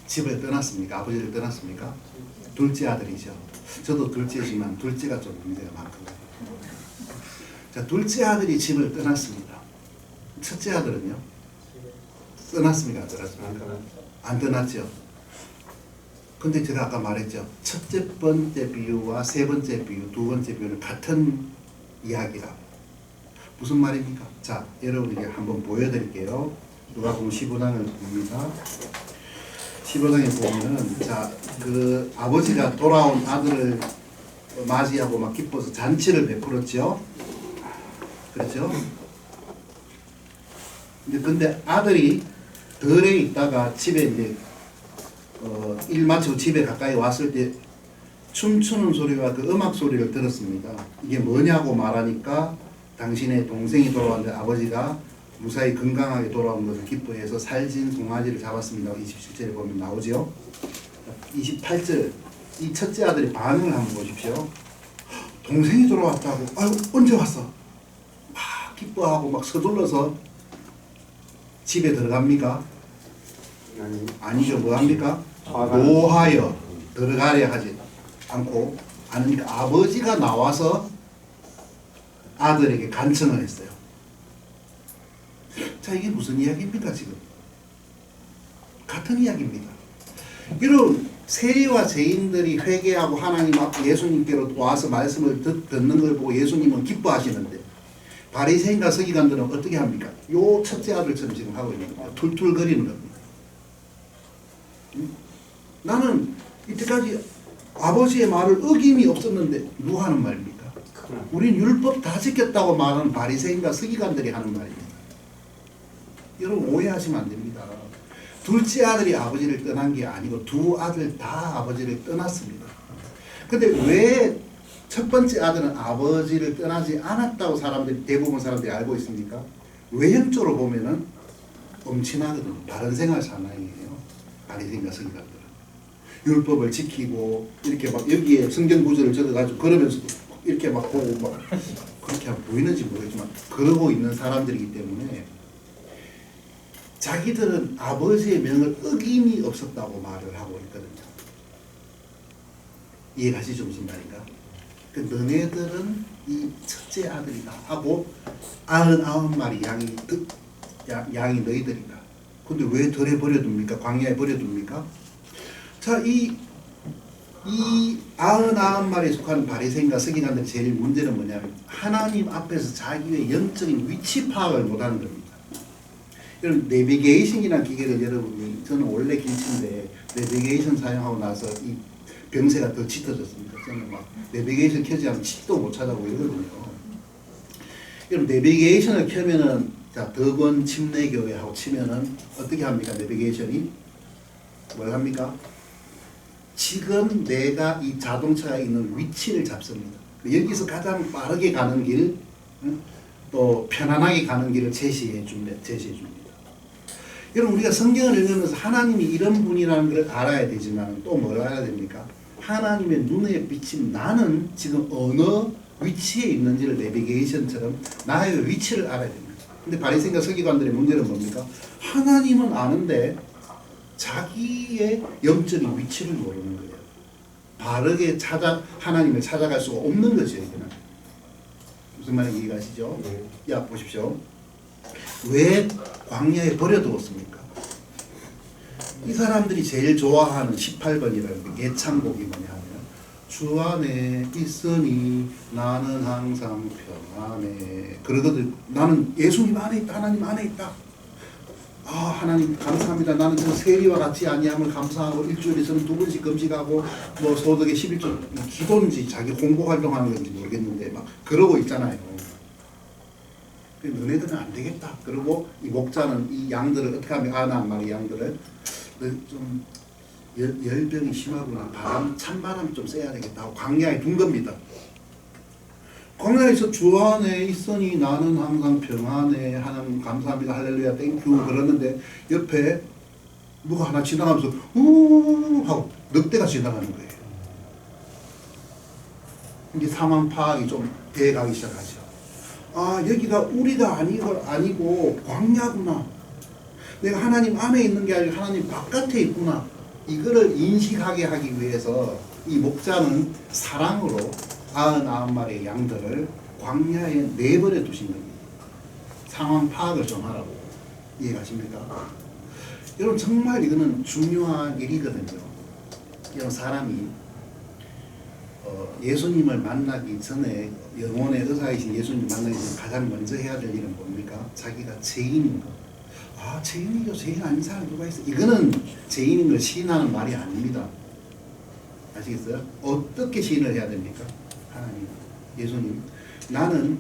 집을 떠났습니까? 아버지를 떠났습니까? 둘째 아들이죠. 저도 둘째지만 둘째가 좀 문제가 많거든요. 자, 둘째 아들이 집을 떠났습니다. 첫째 아들은요? 떠났습니까? 안 떠났습니까? 안 떠났죠. 근데 제가 아까 말했죠. 첫째 번째 비유와 세 번째 비유, 두 번째 비유는 같은 이야기라. 무슨 말입니까? 자, 여러분에게 한번 보여드릴게요. 누가복음 15장을 봅니다. 15장에 보면은 자, 그 아버지가 돌아온 아들을 맞이하고 막 기뻐서 잔치를 베풀었죠. 그렇죠? 근데 아들이 덜에 있다가 집에 이제 일 마치고 집에 가까이 왔을 때 춤추는 소리와 그 음악 소리를 들었습니다. 이게 뭐냐고 말하니까 당신의 동생이 돌아왔는데 아버지가 무사히 건강하게 돌아온 것을 기뻐해서 살진 송아지를 잡았습니다. 27절에 보면 나오죠. 28절 이 첫째 아들의 반응을 한번 보십시오. 동생이 돌아왔다고? 아유 언제 왔어? 막 기뻐하고 막 서둘러서 집에 들어갑니까? 아니죠. 뭐 합니까? 노하여 들어가려 하지 않고 아니니까 아버지가 나와서 아들에게 간청을 했어요. 자, 이게 무슨 이야기입니까 지금? 같은 이야기입니다. 이런 세리와 죄인들이 회개하고 하나님 앞에 예수님께로 와서 말씀을 듣는 걸 보고 예수님은 기뻐하시는데 바리새인과 서기관들은 어떻게 합니까? 요 첫째 아들처럼 지금 하고 있는 겁니다. 툴툴거리는 겁니다. 나는 이때까지 아버지의 말을 어김이 없었는데 누가 하는 말입니까? 우린 율법 다 지켰다고 말하는 바리새인과 서기관들이 하는 말입니다. 여러분 오해하시면 안 됩니다. 둘째 아들이 아버지를 떠난 게 아니고 두 아들 다 아버지를 떠났습니다. 근데 왜 첫 번째 아들은 아버지를 떠나지 않았다고 대부분 사람들이 알고 있습니까? 외형적으로 보면은 엄친하거든요. 바른 생활 사나이예요. 바리새인과 서기관들은 율법을 지키고 이렇게 막 여기에 성경 구절을 적어가지고 걸으면서도 이렇게 막 보고 막 그렇게 보이는지 모르겠지만 그러고 있는 사람들이기 때문에 자기들은 아버지의 명을 어김이 없었다고 말을 하고 있거든요. 이해가시죠? 무슨 말인가? 그 너네들은 이 첫째 아들이다 하고 99마리 양이 너희들이다. 근데 왜 덜에 버려둡니까? 광야에 버려둡니까? 자, 이 99마리에 속하는 바리새인과 서기관들의 제일 문제는 뭐냐면 하나님 앞에서 자기의 영적인 위치 파악을 못하는 겁니다. 여러분 내비게이션이라는 기계를 여러분이 저는 원래 김치인데 내비게이션 사용하고 나서 이 병세가 더 짙어졌습니다. 저는 막 내비게이션 켜지 않으면 집도 못 찾아보고 이러거든요. 여러분 내비게이션을 켜면은 자 덕원 침례교회 하고 치면은 어떻게 합니까? 내비게이션이 뭘 합니까? 지금 내가 이 자동차에 있는 위치를 잡습니다. 여기서 가장 빠르게 가는 길, 또 편안하게 가는 길을 제시해 줍니다. 여러분 우리가 성경을 읽으면서 하나님이 이런 분이라는 걸 알아야 되지만 또 뭘 알아야 됩니까? 하나님의 눈에 비친 나는 지금 어느 위치에 있는지를 내비게이션처럼 나의 위치를 알아야 됩니다. 근데 바리새인과 서기관들의 문제는 뭡니까? 하나님은 아는데 자기의 영적인 위치를 모르는 거예요. 바르게 하나님을 찾아갈 수가 없는 거죠. 이거는. 무슨 말인지 이해가시죠? 야 보십시오. 왜 광야에 버려두었습니까? 이 사람들이 제일 좋아하는 18번이라는 게 예찬곡이 뭐냐 하면 주 안에 있으니 나는 항상 평안해. 그러거든. 나는 예수님 안에 있다. 하나님 안에 있다. 아 하나님 감사합니다. 나는 저 세리와 같이 아니함을 감사하고 일주일에 저는 2번씩 금식하고 뭐 소득의 11조 기본지 자기 홍보 활동하는 건지 모르겠는데 막 그러고 있잖아요. 너네들은 안 되겠다. 그리고 이 목자는 이 양들을 어떻게 하면 아나 말이 양들을 좀 열병이 심하구나. 찬바람이 좀 쐬야 되겠다 하고 광야에 둔 겁니다. 광야에서 주 안에 있으니 나는 항상 평안해. 하나님 감사합니다. 할렐루야 땡큐 그러는데 옆에 누가 하나 지나가면서 우 하고 늑대가 지나가는 거예요. 이제 상황 파악이 좀 돼가기 시작하죠. 아 여기가 우리가 아니고 광야구나. 내가 하나님 안에 있는 게 아니라 하나님 바깥에 있구나. 이거를 인식하게 하기 위해서 이 목자는 사랑으로 99마리의 양들을 광야에 내버려 두신 겁니다. 상황 파악을 좀 하라고. 이해가십니까? 여러분 정말 이거는 중요한 일이거든요. 이런 사람이 예수님을 만나기 전에 영혼의 의사이신 예수님을 만나기 전에 가장 먼저 해야 될 일은 뭡니까? 자기가 죄인인 거. 아 죄인이죠. 죄인 아닌 사람 누가 있어? 이거는 죄인인 걸 시인하는 말이 아닙니다. 아시겠어요? 어떻게 시인을 해야 됩니까? 하나님, 예수님, 나는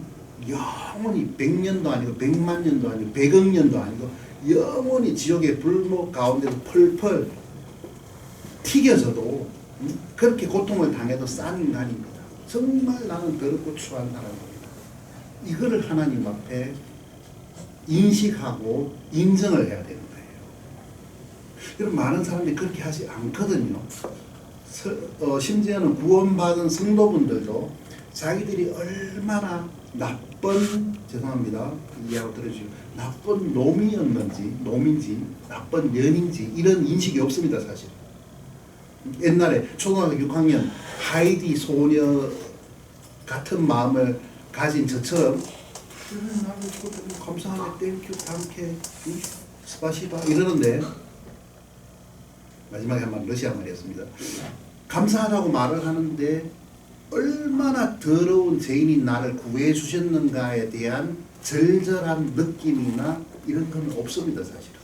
영원히 100년도 아니고 100만 년도 아니고 100억 년도 아니고 영원히 지옥의 불목 가운데서 펄펄 튀겨져도 그렇게 고통을 당해도 싼 인간입니다. 정말 나는 더럽고 추한 사람입니다. 이거를 하나님 앞에 인식하고 인정을 해야 되는 거예요. 여러분 많은 사람들이 그렇게 하지 않거든요. 심지어는 구원받은 성도분들도 자기들이 얼마나 나쁜 죄송합니다. 이해하고 들어주시고 나쁜 놈인지 나쁜 년인지 이런 인식이 없습니다. 사실 옛날에 초등학교 6학년 하이디 소녀 같은 마음을 가진 저처럼 나도 감사하네 땡큐 당케 스파시바 이러는데 마지막에 한 말 러시아 말이었습니다. 감사하다고 말을 하는데 얼마나 더러운 죄인인 나를 구해 주셨는가에 대한 절절한 느낌이나 이런 건 없습니다. 사실은.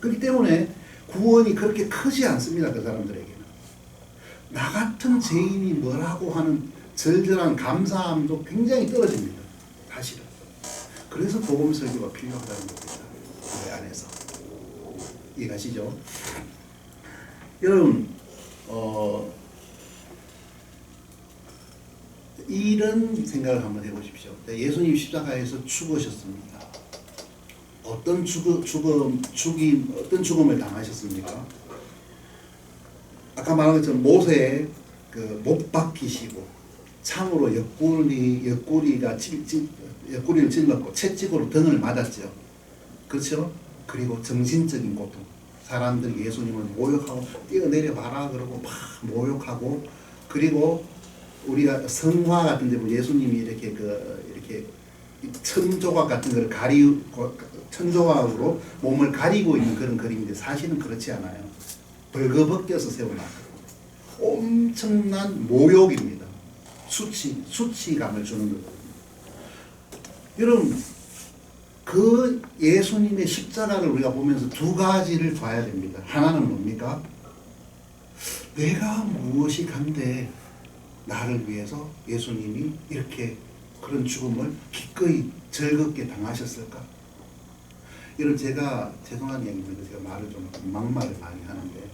그렇기 때문에 구원이 그렇게 크지 않습니다. 그 사람들에게는. 나 같은 죄인이 뭐라고 하는 절절한 감사함도 굉장히 떨어집니다. 사실은. 그래서 복음 설교가 필요하다는 겁니다. 교회 안에서. 이해가시죠? 여러분 이런 생각을 한번 해보십시오. 예수님 십자가에서 죽으셨습니다. 어떤 어떤 죽음을 당하셨습니까? 아까 말한 것처럼 모세의 그 못 박히시고 창으로 옆구리를 찔렀고 채찍으로 등을 맞았죠. 그렇죠? 그리고 정신적인 고통. 사람들이 예수님을 모욕하고 뛰어내려 봐라 그러고 막 모욕하고 그리고 우리가 성화 같은 데 보면 예수님이 이렇게 천조각 같은 걸 천조각으로 몸을 가리고 있는 그런 그림인데 사실은 그렇지 않아요. 벌거벗겨서 세워놨고 엄청난 모욕입니다. 수치감을 주는 거거든요. 여러분 그 예수님의 십자가를 우리가 보면서 두 가지를 봐야 됩니다. 하나는 뭡니까? 내가 무엇이 간데 나를 위해서 예수님이 이렇게 그런 죽음을 기꺼이 즐겁게 당하셨을까? 이런 제가 죄송한 얘기입니다. 제가 말을 좀 막말을 많이 하는데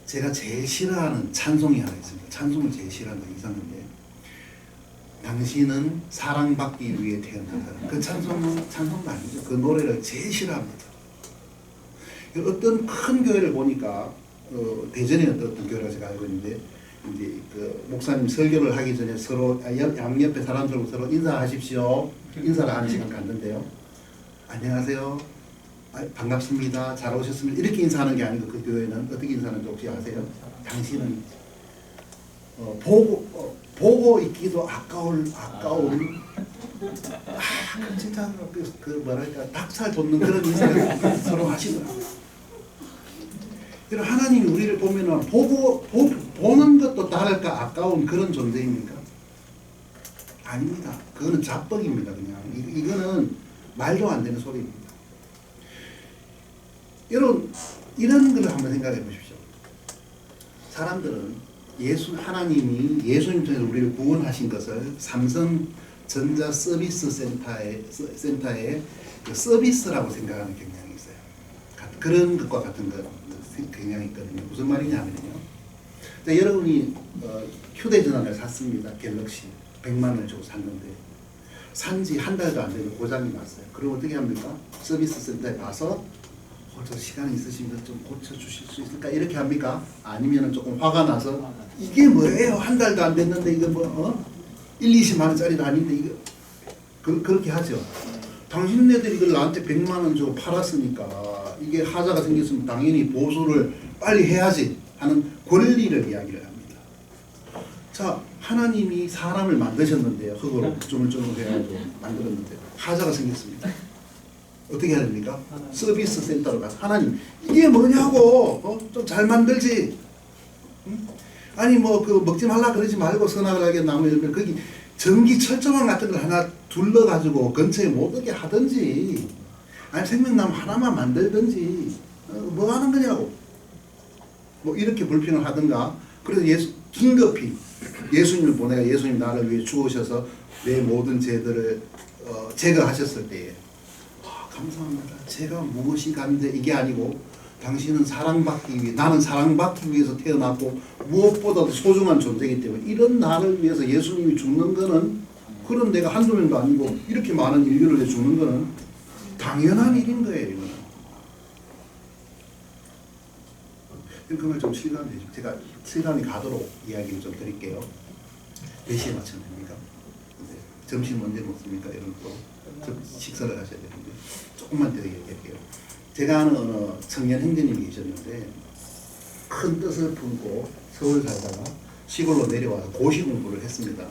제가 제일 싫어하는 찬송이 하나 있습니다. 찬송을 제일 싫어한다 이상한데 당신은 사랑받기 위해 태어난 사람. 그 찬송도 아니죠. 그 노래를 제일 싫어합니다. 어떤 큰 교회를 보니까 대전에 어떤 교회라 제가 알고 있는데 이제 그 목사님 설교를 하기 전에 서로 양옆에 사람들하고 서로 인사하십시오. 인사를 하는 시간 갔는데요. 안녕하세요. 반갑습니다. 잘 오셨습니다. 이렇게 인사하는 게 아니고 그 교회는 어떻게 인사하는지 혹시 아세요? 당신은 보고 있기도 아까울 진짜 그 뭐랄까 닭살 돋는 그런 인생을 서로 하시더라고요. 그리고 하나님이 우리를 보면은 보는 것도 다를까 아까운 그런 존재입니까? 아닙니다. 그거는 자뻑입니다. 그냥 이거는 말도 안 되는 소리입니다. 이런 걸 한번 생각해 보십시오. 사람들은 하나님이 예수님 통해서 우리를 구원하신 것을 삼성전자 서비스 센터의 그 서비스라고 생각하는 경향이 있어요. 그런 것과 같은 경향이 있거든요. 무슨 말이냐면요. 여러분이 휴대전화를 샀습니다. 갤럭시 100만 원을 주고 샀는데 산지 한 달도 안 되는 고장이 났어요. 그럼 어떻게 합니까? 서비스 센터에 가서 저 시간이 있으시면 좀 고쳐주실 수 있을까? 이렇게 합니까? 아니면 조금 화가 나서 이게 뭐예요? 한 달도 안 됐는데 이거 뭐 1, 20만 원짜리도 아닌데 이거 그렇게 하죠. 당신네들이 이걸 나한테 100만 원 주고 팔았으니까 이게 하자가 생겼으면 당연히 보수를 빨리 해야지 하는 권리를 이야기를 합니다. 자, 하나님이 사람을 만드셨는데요. 흙으로 쪼물쪼물 해가지고 만들었는데 하자가 생겼습니다. 어떻게 해야 됩니까? 서비스 센터로 가서 하나님 이게 뭐냐고 좀 잘 만들지. 응? 아니 뭐 그 먹지 말라 그러지 말고 선악을 나무 열면 거기 전기 철조망 같은 걸 하나 둘러가지고 근처에 못 오게 하든지 아니 생명나무 하나만 만들든지 뭐 하는 거냐고 뭐 이렇게 불평을 하든가. 그래서 긴급히 예수님을 보내가 예수님 나를 위해 죽으셔서 내 모든 죄들을 제거하셨을 때에 감사합니다. 제가 무엇이 간데 이게 아니고 당신은 사랑받기 위해 나는 사랑받기 위해서 태어났고 무엇보다도 소중한 존재이기 때문에 이런 나를 위해서 예수님이 죽는 거는 그런 내가 한두 명도 아니고 이렇게 많은 인류를 위해 죽는 거는 당연한 일인 거예요. 이거는. 그 말 좀 실감이 되죠. 제가 실감이 가도록 이야기를 좀 드릴게요. 몇 시에 맞추면 됩니까? 점심 언제 먹습니까? 이런 거 식사를 하셔야 되는데 조금만 더 얘기할게요. 제가 아는 어느 청년 형제님이 계셨는데 큰 뜻을 품고 서울 살다가 시골로 내려와서 고시 공부를 했습니다.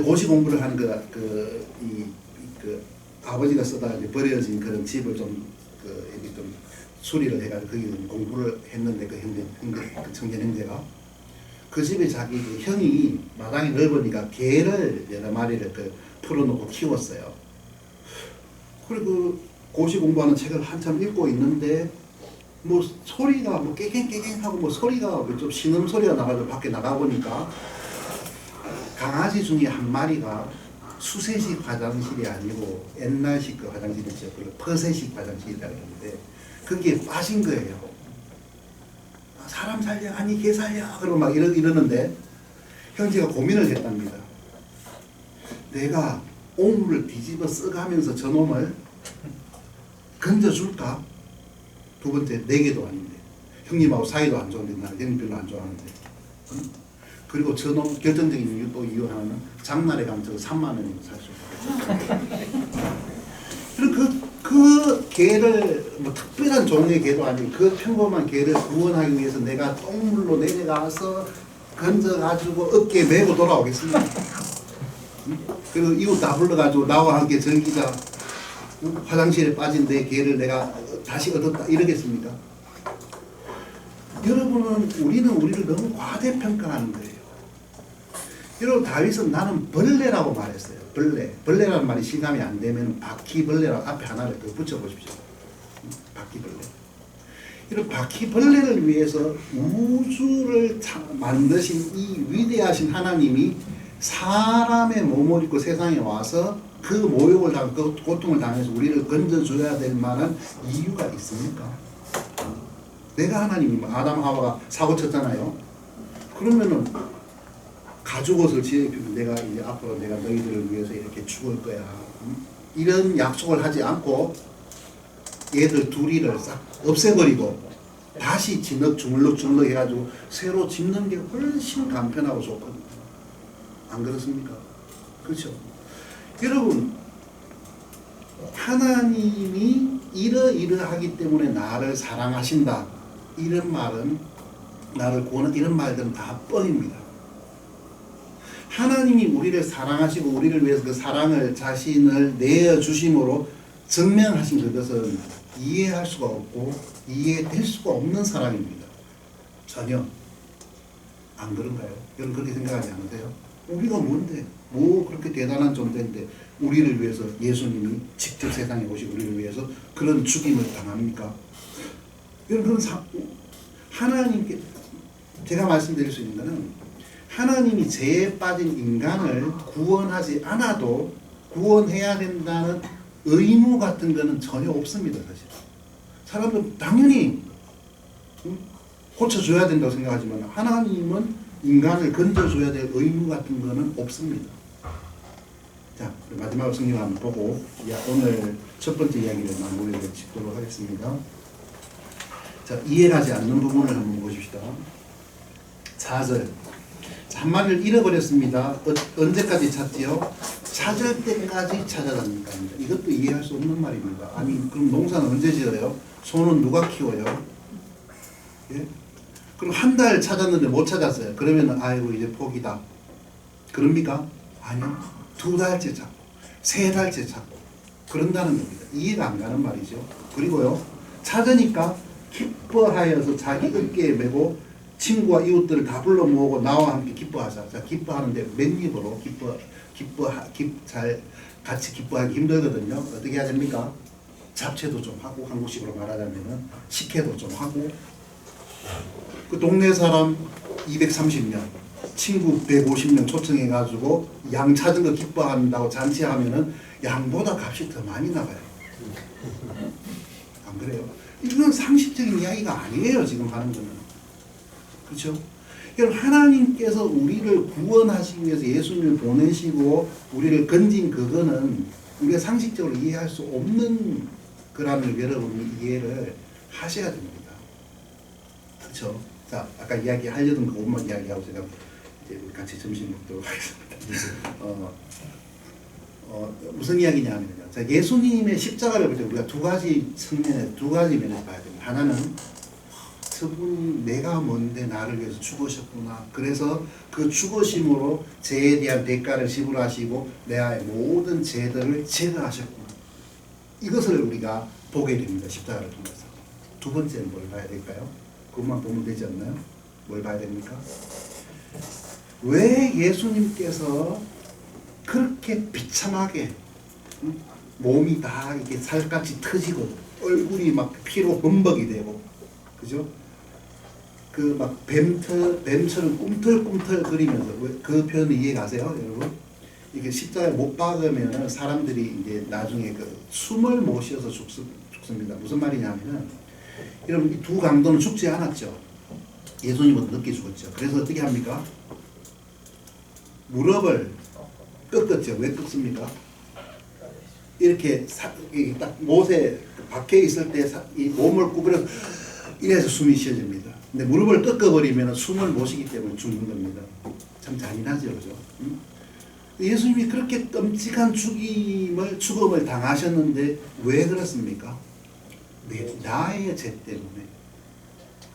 고시 공부를 하는 그 아버지가 쓰다가 버려진 그런 집을 좀 수리를 해가지고 거기 공부를 했는데 그 청년 형제가 그 집에 자기 그 형이 마당이 넓으니까 개를 여러 마리를 풀어놓고 키웠어요. 그리고 고시 공부하는 책을 한참 읽고 있는데 뭐 소리가 뭐 깨갱깨갱 하고 뭐 소리가 좀 신음 소리가 나가지고 밖에 나가 보니까 강아지 중에 한 마리가 수세식 화장실이 아니고 옛날식 그 화장실이죠. 그 퍼세식 화장실이라고 하는데 거기에 빠진 거예요. 사람 살려 아니 개 살려 그러고 막 이러는데 형제가 고민을 했답니다. 내가 오물을 뒤집어 써가면서 저놈을 건져줄까? 두 번째, 내 개도 아닌데 형님하고 사이도 안 좋은데 나는 형님 별로 안 좋아하는데 그리고 저놈 결정적인 이유 하나는 장날에 가면 저거 3만 원이면 살 수 있어요. 그리고 그 개를 뭐 특별한 종류의 개도 아니고 그 평범한 개를 구원하기 위해서 내가 똥물로 내려가서 건져가지고 어깨에 메고 돌아오겠습니다. 그리고 이웃 다 불러가지고 나와 함께 즐기자. 화장실에 빠진 내 개를 내가 다시 얻었다 이러겠습니까? 우리는 우리를 너무 과대평가하는 거예요. 여러분 다윗은 나는 벌레라고 말했어요. 벌레라는 말이 실감이 안 되면 바퀴벌레라고 앞에 하나를 더 붙여보십시오. 바퀴벌레. 이런 바퀴벌레를 위해서 우주를 만드신 이 위대하신 하나님이 사람의 몸을 입고 세상에 와서 그 모욕을 당하고 그 고통을 당해서 우리를 건져줘야 될 만한 이유가 있습니까? 내가 하나님이 아담 하와가 사고 쳤잖아요. 그러면은 가죽옷을 지어입히면 내가 이제 앞으로 내가 너희들을 위해서 이렇게 죽을 거야. 이런 약속을 하지 않고 얘들 둘이를 싹 없애버리고 다시 주물럭 해가지고 새로 짓는 게 훨씬 간편하고 좋거든요. 안 그렇습니까? 그렇죠? 여러분 하나님이 이러이러하기 때문에 나를 사랑하신다 이런 말은 나를 구원한 이런 말들은 다 뻥입니다. 하나님이 우리를 사랑하시고 우리를 위해서 그 사랑을 자신을 내어주심으로 증명하신 그것은 이해할 수가 없고 이해될 수가 없는 사랑입니다. 전혀. 안 그런가요? 여러분 그렇게 생각하지 않으세요? 우리가 뭔데? 뭐 그렇게 대단한 존재인데 우리를 위해서 예수님이 직접 세상에 오시고 우리를 위해서 그런 죽임을 당합니까? 여러분 그런 하나님께 제가 말씀드릴 수 있는 것은 하나님이 죄에 빠진 인간을 구원하지 않아도 구원해야 된다는 의무 같은 거는 전혀 없습니다. 사실 사람들은 당연히 고쳐줘야 된다고 생각하지만 하나님은 인간을 건져줘야 될 의무 같은 거는 없습니다. 자, 마지막으로 성경 한번 보고 오늘 첫 번째 이야기를 마무리를 짓도록 하겠습니다. 자, 이해가지 않는 부분을 한번 보십시다. 4절. 한 마리를 잃어버렸습니다. 언제까지 찾지요? 찾을 때까지 찾아다닌다. 이것도 이해할 수 없는 말입니다. 아니 그럼 농사는 언제 지어요? 소는 누가 키워요? 예? 그럼 한 달 찾았는데 못 찾았어요. 그러면 아이고 이제 포기다. 그럽니까? 아니요. 2달째 찾고 3달째 찾고 그런다는 겁니다. 이해가 안 가는 말이죠. 그리고요. 찾으니까 기뻐하여서 자기 어깨에 메고 친구와 이웃들을 다 불러 모으고 나와 함께 기뻐하자. 자, 기뻐하는데 맨입으로 잘 같이 기뻐하기 힘들거든요. 어떻게 해야 됩니까? 잡채도 좀 하고 한국식으로 말하자면은 식혜도 좀 하고 그 동네 사람 230명 친구 150명 초청해 가지고 양 찾은 거 기뻐한다고 잔치하면은 양보다 값이 더 많이 나가요. 안 그래요? 이건 상식적인 이야기가 아니에요. 지금 하는 거는. 그렇죠? 여러분 하나님께서 우리를 구원하시기 위해서 예수님을 보내시고 우리를 건진 그거는 우리가 상식적으로 이해할 수 없는 거라는 여러분이 이해를 하셔야 됩니다. 그렇죠? 자, 아까 이야기하려던 그것만 이야기하고 제가 이제 우리 같이 점심 먹도록 하겠습니다. 무슨 이야기냐면요. 자, 예수님의 십자가를 볼 때 우리가 두 가지 면에서 봐야 됩니다. 하나는 저분이 내가 뭔데 나를 위해서 죽으셨구나. 그래서 그 죽으심으로 죄에 대한 대가를 지불하시고 내의 모든 죄들을 제거하셨구나. 이것을 우리가 보게 됩니다. 십자가를 통해서. 두 번째는 뭘 봐야 될까요? 그것만 보면 되지 않나요? 뭘 봐야 됩니까? 왜 예수님께서 그렇게 비참하게 몸이 다 이렇게 살같이 터지고 얼굴이 막 피로 범벅이 되고 그죠? 그 막 뱀처럼 꿈틀꿈틀 거리면서 그 표현 이해가세요, 여러분? 이게 십자가에 못 박으면 사람들이 이제 나중에 그 숨을 못 쉬어서 죽습니다. 무슨 말이냐면은 여러분 이 두 강도는 죽지 않았죠. 예수님보다 늦게 죽었죠. 그래서 어떻게 합니까? 무릎을 꺾었죠. 왜 꺾습니까? 이렇게 딱 못에 박혀 있을 때 이 몸을 구부려서 이래서 숨이 쉬어집니다. 근데 무릎을 꺾어버리면 숨을 못 쉬기 때문에 죽는 겁니다. 참 잔인하죠, 그죠? 예수님이 그렇게 끔찍한 죽음을 당하셨는데 왜 그렇습니까? 나의 죄 때문에.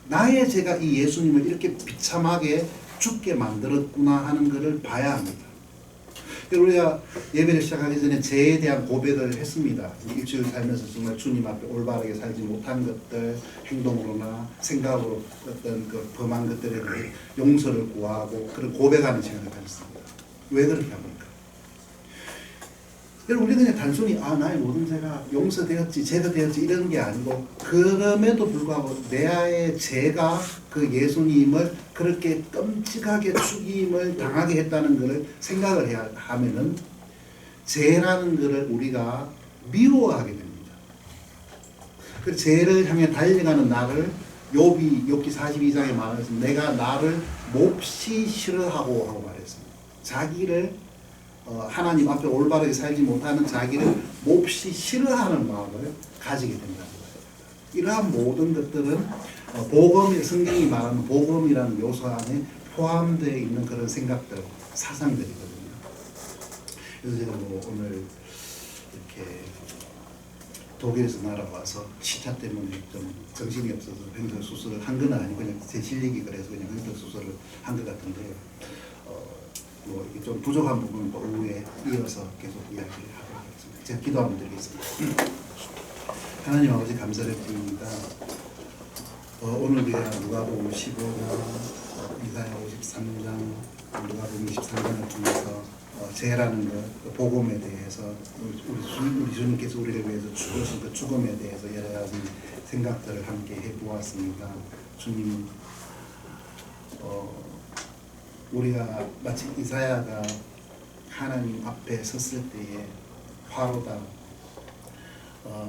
나의 죄가 이 예수님을 이렇게 비참하게 죽게 만들었구나 하는 것을 봐야 합니다. 우리가 예배를 시작하기 전에 죄에 대한 고백을 했습니다. 일주일 살면서 정말 주님 앞에 올바르게 살지 못한 것들, 행동으로나 생각으로 어떤 그 범한 것들에 대해 용서를 구하고 그런 고백하는 시간을 가졌습니다. 왜 그렇게 합니까? 여러분 우리 그냥 단순히 나의 모든 죄가 용서되었지 제거되었지 이런 게 아니고 그럼에도 불구하고 내 죄가 그 예수님을 그렇게 끔찍하게 죽임을 당하게 했다는 것을 생각을 해야 하면은 죄라는 것을 우리가 미워하게 됩니다. 그 죄를 향해 달려가는 나를 욥기 42장에 말했습니다. 내가 나를 몹시 싫어하고 하고 말했습니다. 자기를 하나님 앞에 올바르게 살지 못하는 자기를 몹시 싫어하는 마음을 가지게 된다는 거예요. 이러한 모든 것들은 성경이 말하는 복음이라는 요소 안에 포함되어 있는 그런 생각들, 사상들이거든요. 그래서 제가 오늘 이렇게 독일에서 날아와서 시차 때문에 좀 정신이 없어서 횡격수술을 한 건 아니고 그냥 제 실력이 그래서 그냥 횡격수술을 한 것 같은데 뭐 이렇게 좀 부족한 부분은 또 오후에 이어서 계속 이야기를 하도록 하겠습니다. 제가 기도 한번 드리겠습니다. 하나님 아버지 감사를 드립니다. 오늘 우리가 누가복음 15장, 이사야 53장, 누가복음 23장을 통해서 죄라는 것, 복음에 대해서 우리 주님께서 우리를 위해서 죽으신 그 죽음에 대해서 여러 가지 생각들을 함께 해보았습니다. 주님, 우리가 마치 이사야가 하나님 앞에 섰을 때에 화로다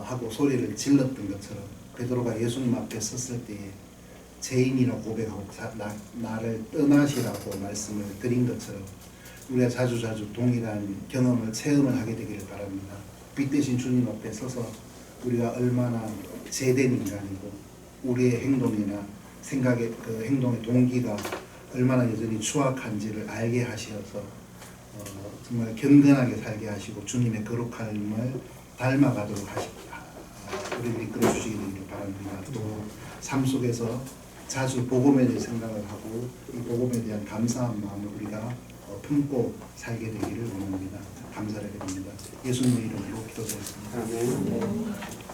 하고 소리를 질렀던 것처럼 베드로가 예수님 앞에 섰을 때에 죄인이라고 고백하고 나를 떠나시라고 말씀을 드린 것처럼 우리가 자주자주 동일한 경험을 체험을 하게 되기를 바랍니다. 빛 대신 주님 앞에 서서 우리가 얼마나 죄된 인간이고 우리의 행동이나 생각의 그 행동의 동기가 얼마나 여전히 추악한지를 알게 하셔서 정말 견건하게 살게 하시고 주님의 거룩함을 닮아가도록 우리를 이끌어 주시기 되기를 바랍니다. 또 삶 속에서 자주 복음에 대해 생각을 하고 이 복음에 대한 감사한 마음을 우리가 품고 살게 되기를 원합니다. 감사를 드립니다. 예수님의 이름으로 기도드렸습니다. 아멘.